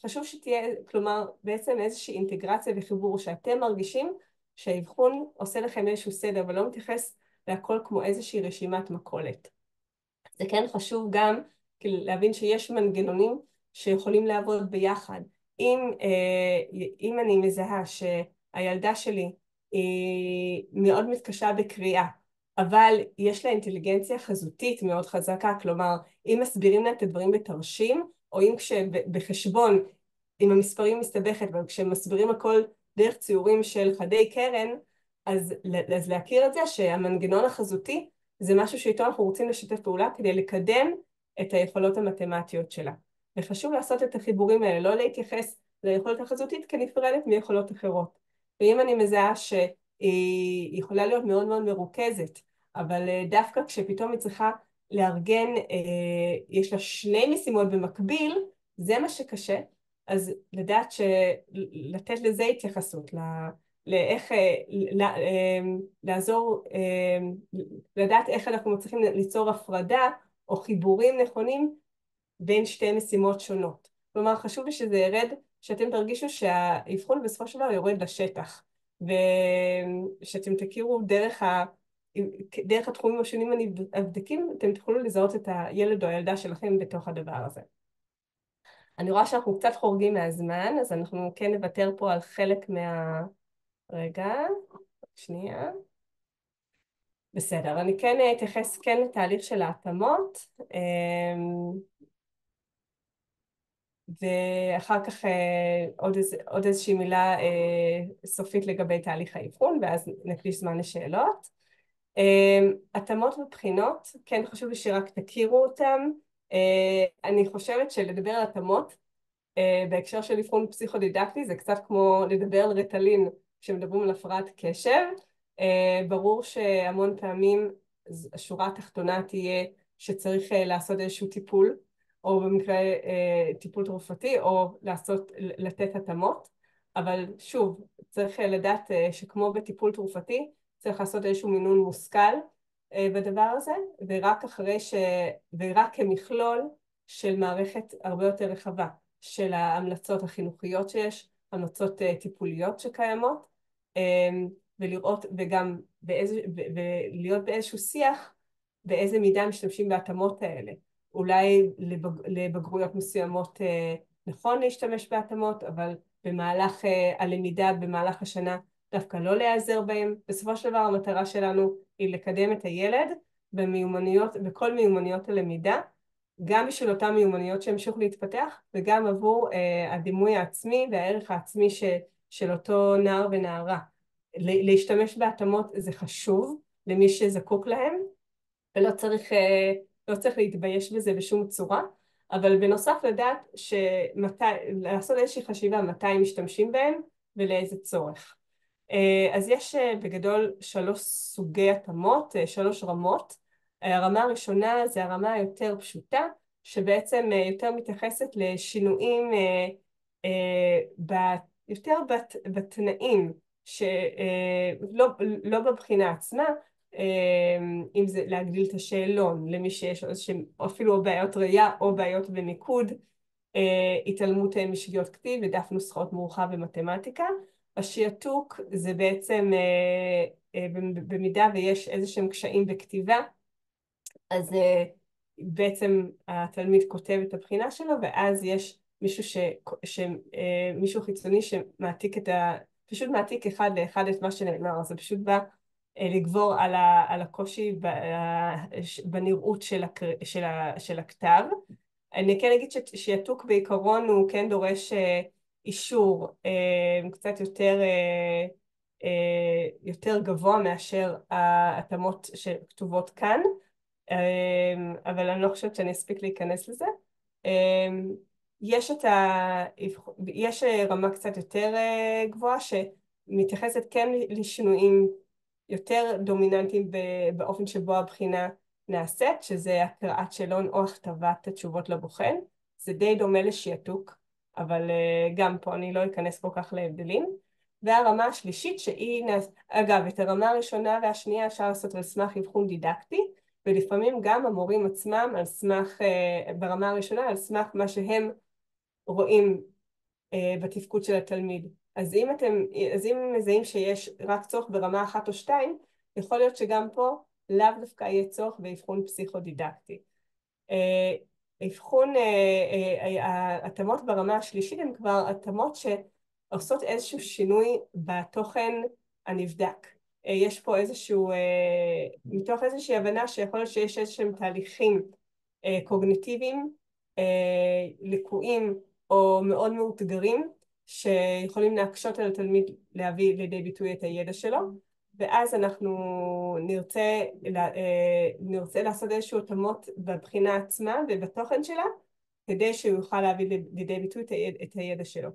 חשוב שתהיה, כלומר, בעצם איזושהי אינטגרציה וחיבור שאתם מרגישים שהאבחון עושה לכם איזשהו סדר, ולא מתייחס להכל כמו איזושהי רשימת מכולת. זה כן חשוב גם להבין שיש מנגנונים שיכולים לעבוד ביחד. אם אני מזהה שהילדה שלי היא מאוד מתקשה בקריאה, אבל יש לה אינטליגנציה חזותית מאוד חזקה, כלומר, אם מסבירים לה את הדברים בתרשים, או אם בחשבון, אם המספרים מסתבכת, אבל כשמסבירים הכל דרך ציורים של חדי קרן, אז להכיר את זה שהמנגנון החזותי זה משהו שאיתו אנחנו רוצים לשתף פעולה כדי לקדם את היכולות המתמטיות שלה. וחשוב לעשות את החיבורים האלה, לא להתייחס ליכולת החזותית כנפרדת מיכולות אחרות. ואם אני מזהה שהיא יכולה להיות מאוד מאוד מרוכזת, אבל דווקא כשפתאום היא צריכה לארגן, יש לה שני משימות במקביל, זה מה שקשה, אז לדעת לתת לזה התייחסות, לאיך לעזור, לדעת איך אנחנו מצליחים ליצור הפרדה או חיבורים נכונים בין שתי משימות שונות. כלומר, חשוב לי שזה ירד, שאתם תרגישו שהאבחון בסופו של דבר יורד לשטח, ושאתם תכירו דרך התחומים השונים הנבדקים, אתם תוכלו לזהות את הילד או הילדה שלכם בתוך הדבר הזה. אני רואה שאנחנו קצת חורגים מהזמן, אז אנחנו כן נוותר פה על חלק רגע, שנייה. בסדר, אני כן אתייחס לתהליך של ההתאמות, ואחר כך עוד איזושהי מילה סופית לגבי תהליך האבחון, ואז נקדיש זמן לשאלות. התאמות ובחינות, כן חשוב לי שרק תכירו אותם. אני חושבת שלדבר על התאמות בהקשר של אבחון פסיכודידקטי זה קצת כמו לדבר על ריטלין כשמדברים על הפרעת קשב. ברור שהמון פעמים השורה התחתונה תהיה שצריך לעשות איזשהו טיפול, או במקרה טיפול תרופתי, או לתת התאמות, אבל שוב, צריך לדעת שכמו בטיפול תרופתי, צריך לעשות איזשהו מינון מושכל בדבר הזה, ורק כמכלול של מערכת הרבה יותר רחבה של ההמלצות החינוכיות שיש, המלצות טיפוליות שקיימות, ולראות וגם ולהיות באיזשהו שיח באיזה מידה משתמשים בהתאמות האלה. אולי לבגרויות מסוימות נכון להשתמש בהתאמות, אבל במהלך הלמידה, במהלך השנה, דווקא לא להיעזר בהם. בסופו של דבר המטרה שלנו היא לקדם את הילד בכל מיומנויות הלמידה, גם בשביל אותן מיומנויות שהמשיכו להתפתח, וגם עבור הדימוי העצמי והערך העצמי של אותו נער ונערה. להשתמש בהתאמות זה חשוב למי שזקוק להם, ולא צריך להתבייש בזה בשום צורה, אבל בנוסף לדעת לעשות איזושהי חשיבה מתי משתמשים בהם ולאיזה צורך. אז יש בגדול 3 סוגי התאמות, 3 רמות. הרמה הראשונה זה הרמה היותר פשוטה, שבעצם יותר מתייחסת לשינויים יותר בתנאים, לא בבחינה עצמה, אם זה להגדיל את השאלון למי שיש אפילו בעיות ראייה או בעיות במיקוד, התעלמות משגיאות כתיב ודף נוסחאות מורחב במתמטיקה. השעתוק זה בעצם במידה ויש איזשהם קשיים בכתיבה, אז בעצם התלמיד כותב את הבחינה שלו, ואז יש מישהו חיצוני שמעתיק פשוט מעתיק אחד לאחד את מה שנאמר, אז זה פשוט בא לגבור על הקושי בנראות של הכתב. אני כן אגיד ששעתוק בעיקרון הוא כן דורש אישור קצת יותר גבוה מאשר ההתאמות שכתובות כאן, אבל אני לא חושבת שאני אספיק להיכנס לזה. יש רמה קצת יותר גבוהה שמתייחסת כן לשינויים יותר דומיננטיים באופן שבו הבחינה נעשית, שזה הקראת שאלון או הכתבת התשובות לבוחן. זה די דומה לשעתוק, אבל גם פה אני לא אכנס כל כך להבדלים. והרמה השלישית שהיא, אגב, את הרמה הראשונה והשנייה אפשר לעשות על סמך אבחון דידקטי, ולפעמים גם המורים עצמם על סמך, ברמה הראשונה על סמך מה שהם רואים בתפקוד של התלמיד. אז אם מזהים שיש רק צורך ברמה 1 או 2, יכול להיות שגם פה לאו דווקא יהיה צורך באבחון פסיכודידקטי. האבחון, ההתאמות ברמה השלישית הן כבר התאמות שעושות איזשהו שינוי בתוכן הנבדק. יש פה איזשהו, מתוך איזושהי הבנה שיכול להיות שיש איזשהם תהליכים קוגניטיביים, ליקויים או מאוד מאותגרים, שיכולים להקשות על התלמיד להביא לידי ביטוי את הידע שלו, ואז אנחנו נרצה לעשות איזשהו התאמות בבחינה עצמה ובתוכן שלה, כדי שהוא יוכל להביא לידי ביטוי את הידע שלו.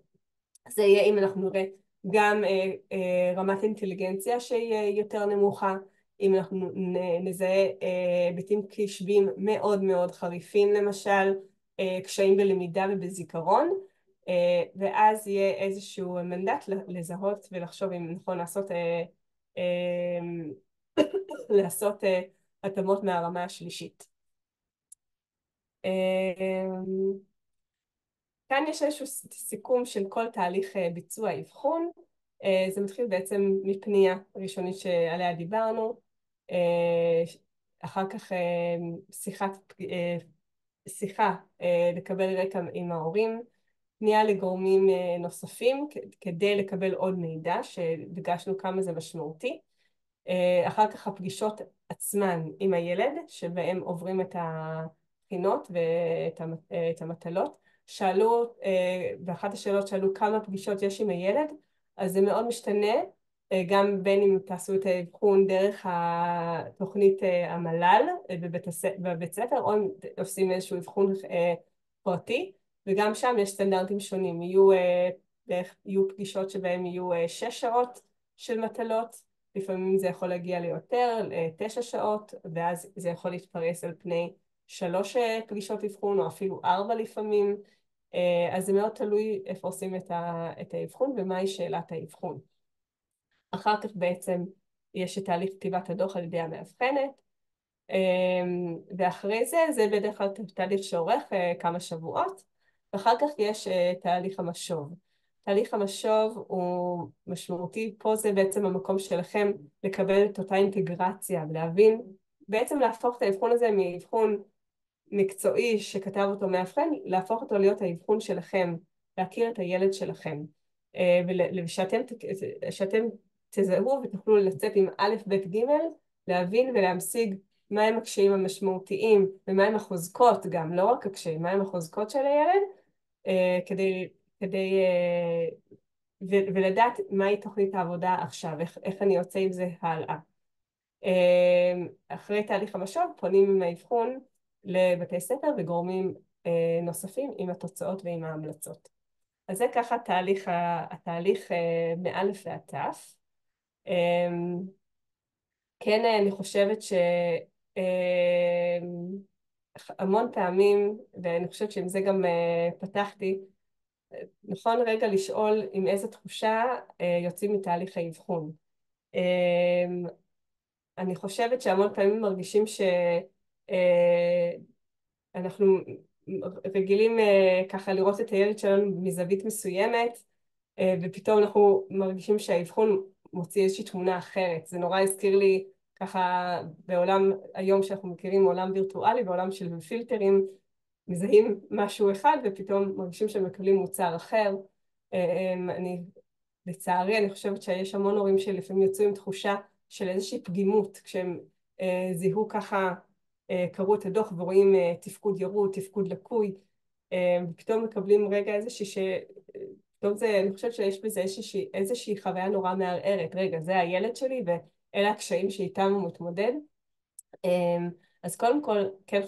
זה יהיה אם אנחנו נראה גם רמת אינטליגנציה שהיא יותר נמוכה, אם אנחנו נזהה היבטים קשביים מאוד מאוד חריפים, למשל קשיים בלמידה ובזיכרון, ואז יהיה איזשהו מנדט לזהות ולחשוב אם נכון לעשות התאמות מהרמה השלישית. כאן יש איזשהו סיכום של כל תהליך ביצוע האבחון. זה מתחיל בעצם מפנייה ראשונית שעליה דיברנו, אחר כך שיחה לקבל רקע עם ההורים, פנייה לגורמים נוספים כדי לקבל עוד מידע שהדגשנו כמה זה משמעותי, אחר כך הפגישות עצמן עם הילד שבהם עוברים את הבחינות ואת המטלות. שאלו, באחת השאלות שאלו כמה פגישות יש עם הילד, אז זה מאוד משתנה, גם בין אם תעשו את האבחון דרך התוכנית המל"ל בבית ספר, או אם עושים איזשהו אבחון פרטי, וגם שם יש סטנדרטים שונים. יהיו פגישות שבהם יהיו 6 שעות של מטלות, לפעמים זה יכול להגיע ליותר, 9 שעות, ואז זה יכול להתפרס על פני 3 פגישות אבחון, או אפילו 4 לפעמים. אז זה מאוד תלוי איפה עושים את האבחון ומהי שאלת האבחון. אחר כך בעצם יש את תהליך כתיבת הדוח על ידי המאבחנת, ואחרי זה בדרך כלל תהליך שאורך כמה שבועות, ואחר כך יש תהליך המשוב. תהליך המשוב הוא משמעותי, פה זה בעצם המקום שלכם לקבל את אותה אינטגרציה ולהבין, בעצם להפוך את האבחון הזה מאבחון מקצועי שכתב אותו מאבחן, להפוך אותו להיות האבחון שלכם, להכיר את הילד שלכם, ושאתם תזהו ותוכלו לצאת עם א' ב' ג', להבין ולהמשיג מהם הקשיים המשמעותיים ומהם החוזקות גם, לא רק הקשיים, מהם החוזקות של הילד, כדי ולדעת מהי תוכנית העבודה עכשיו, איך אני יוצא עם זה הלאה. אחרי תהליך המשוב פונים עם האבחון לבתי ספר וגורמים נוספים עם התוצאות ועם ההמלצות. אז זה ככה התהליך מאלף ועד תף. כן, אני חושבת שהמון פעמים, ואני חושבת שעם זה גם פתחתי, נכון רגע לשאול עם איזה תחושה יוצאים מתהליך האבחון. אני חושבת שהמון פעמים מרגישים שאנחנו רגילים ככה לראות את הילד שלנו מזווית מסוימת, ופתאום אנחנו מרגישים שהאבחון מוציא איזושהי תמונה אחרת. זה נורא הזכיר לי ככה בעולם היום שאנחנו מכירים, עולם וירטואלי, בעולם של פילטרים, מזהים משהו אחד ופתאום מרגישים שהם מקבלים מוצר אחר. לצערי אני חושבת שיש המון הורים שלפעמים יוצאו עם תחושה של איזושהי פגימות, כשהם זיהו ככה, קראו את הדוח ורואים תפקוד ירוד, תפקוד לקוי, ופתאום מקבלים רגע פתאום אני חושבת שיש בזה איזושהי חוויה נורא מערערת. רגע, זה הילד שלי ואלה הקשיים שאיתם הוא מתמודד. אז קודם כל, כן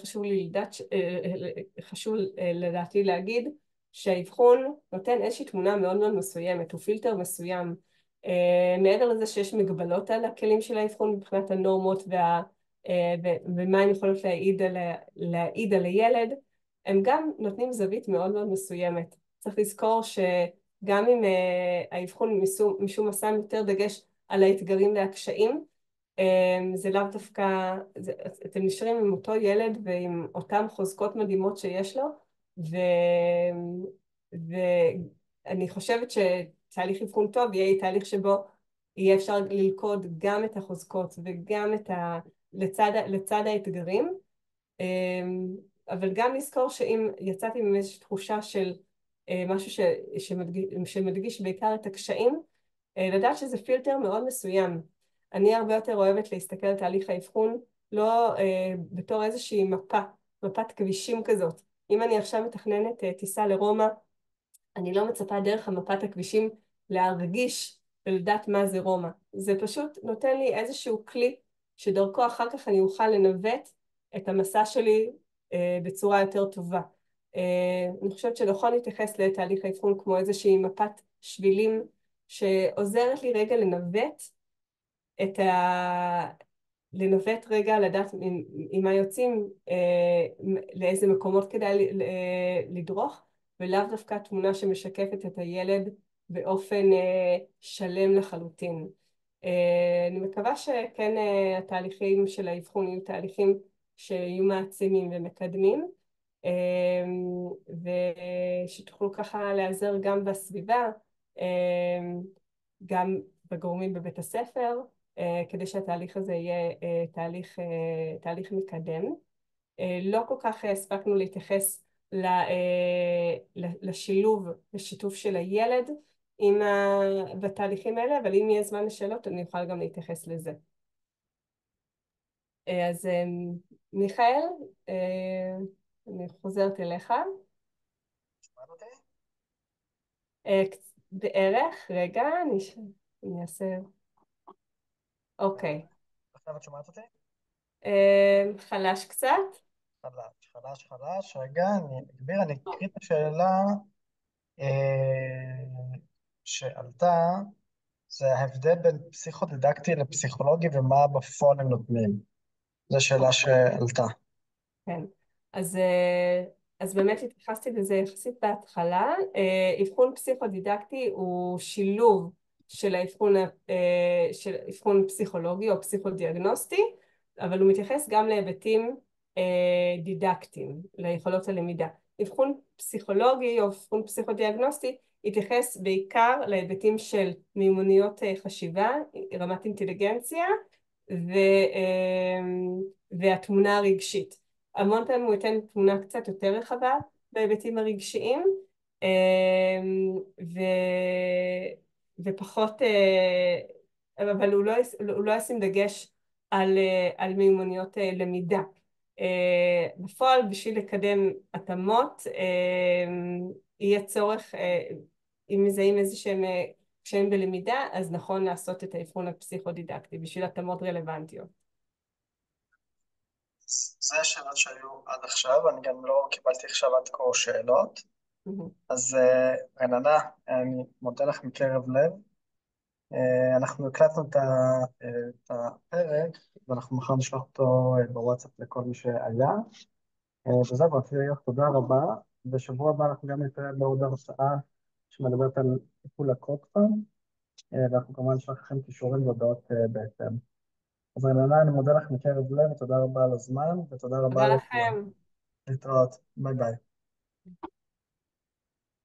חשוב לדעתי להגיד שהאבחון נותן איזושהי תמונה מאוד מאוד מסוימת, הוא פילטר מסוים. מעבר לזה שיש מגבלות על הכלים של האבחון מבחינת הנורמות ומה הן יכולות להעיד על הילד, הם גם נותנים זווית מאוד מאוד מסוימת. צריך לזכור שגם אם האבחון משום מה שם יותר דגש על האתגרים והקשיים, זה לאו דווקא, אתם נשארים עם אותו ילד ועם אותם חוזקות מדהימות שיש לו, ואני חושבת שתהליך אבחון טוב יהיה תהליך שבו יהיה אפשר ללכוד גם את החוזקות וגם לצד האתגרים. אבל גם לזכור שאם יצאתי עם איזושהי תחושה של משהו שמדגיש בעיקר את הקשיים, לדעת שזה פילטר מאוד מסוים. אני הרבה יותר אוהבת להסתכל על תהליך האבחון, לא בתור איזושהי מפת כבישים כזאת. אם אני עכשיו מתכננת טיסה לרומא, אני לא מצפה דרך המפת הכבישים להרגיש ולדעת מה זה רומא. זה פשוט נותן לי איזשהו כלי שדרכו אחר כך אני אוכל לנווט את המסע שלי בצורה יותר טובה. אני חושבת שנכון להתייחס לתהליך האבחון כמו איזושהי מפת שבילים שעוזרת לי רגע לנווט את לנווט רגע, לדעת עם מה יוצאים, לאיזה מקומות כדאי לדרוך, ולאו דווקא תמונה שמשקפת את הילד באופן שלם לחלוטין. אני מקווה שכן התהליכים של האבחון יהיו תהליכים שיהיו מעצימים ומקדמים, ושתוכלו ככה להיעזר גם בסביבה, גם בגורמים בבית הספר, כדי שהתהליך הזה יהיה תהליך מקדם. לא כל כך הספקנו להתייחס לשילוב ושיתוף של הילד בתהליכים האלה, אבל אם יהיה זמן לשאלות אני אוכל גם להתייחס לזה. אז מיכאל, אני חוזרת אליך. שמעת אותי? בערך, רגע, אני אעשה... אוקיי. עכשיו את שומעת אותי? חלש קצת. חלש. רגע, אני אגביר, אני אקריא את השאלה שעלתה, זה ההבדל בין פסיכודידקטי לפסיכולוגי ומה בפועל הם נותנים. זו שאלה שעלתה. כן, אז באמת התייחסתי לזה יחסית בהתחלה. אבחון פסיכודידקטי הוא שילוב של של אבחון פסיכולוגי או פסיכודיאגנוסטי, אבל הוא מתייחס גם להיבטים דידקטיים, ליכולות הלמידה. אבחון פסיכולוגי או אבחון פסיכודיאגנוסטי יתייחס בעיקר להיבטים של מיומנויות חשיבה, רמת אינטליגנציה והתמונה הרגשית. המון פעמים הוא ייתן תמונה קצת יותר רחבה בהיבטים הרגשיים, ו... ופחות, אבל הוא לא ישים דגש על מיומנויות למידה. בפועל, בשביל לקדם התאמות, יהיה צורך, אם מזהים איזה שהם קשיים בלמידה, אז נכון לעשות את האבחון הפסיכודידקטי בשביל התאמות רלוונטיות. זה השאלות שהיו עד עכשיו, אני גם לא קיבלתי עכשיו עד כה שאלות. אז רננה, אני מודה לך מקרב לב. אנחנו הקלטנו את הפרק, ואנחנו מחר נשלח אותו בוואטסאפ לכל מי שהיה. וזהו, רציתי להגיד לך תודה רבה. בשבוע הבא אנחנו גם נתראה בעוד הרצאה שמדברת על טיפול הקוקסון, ואנחנו כמובן נשלח לכם קישורים והודעות בהתאם. אז רננה, אני מודה לך מקרב לב, ותודה רבה על הזמן, ותודה רבה תודה לכולם. לכם. להתראות, ביי ביי.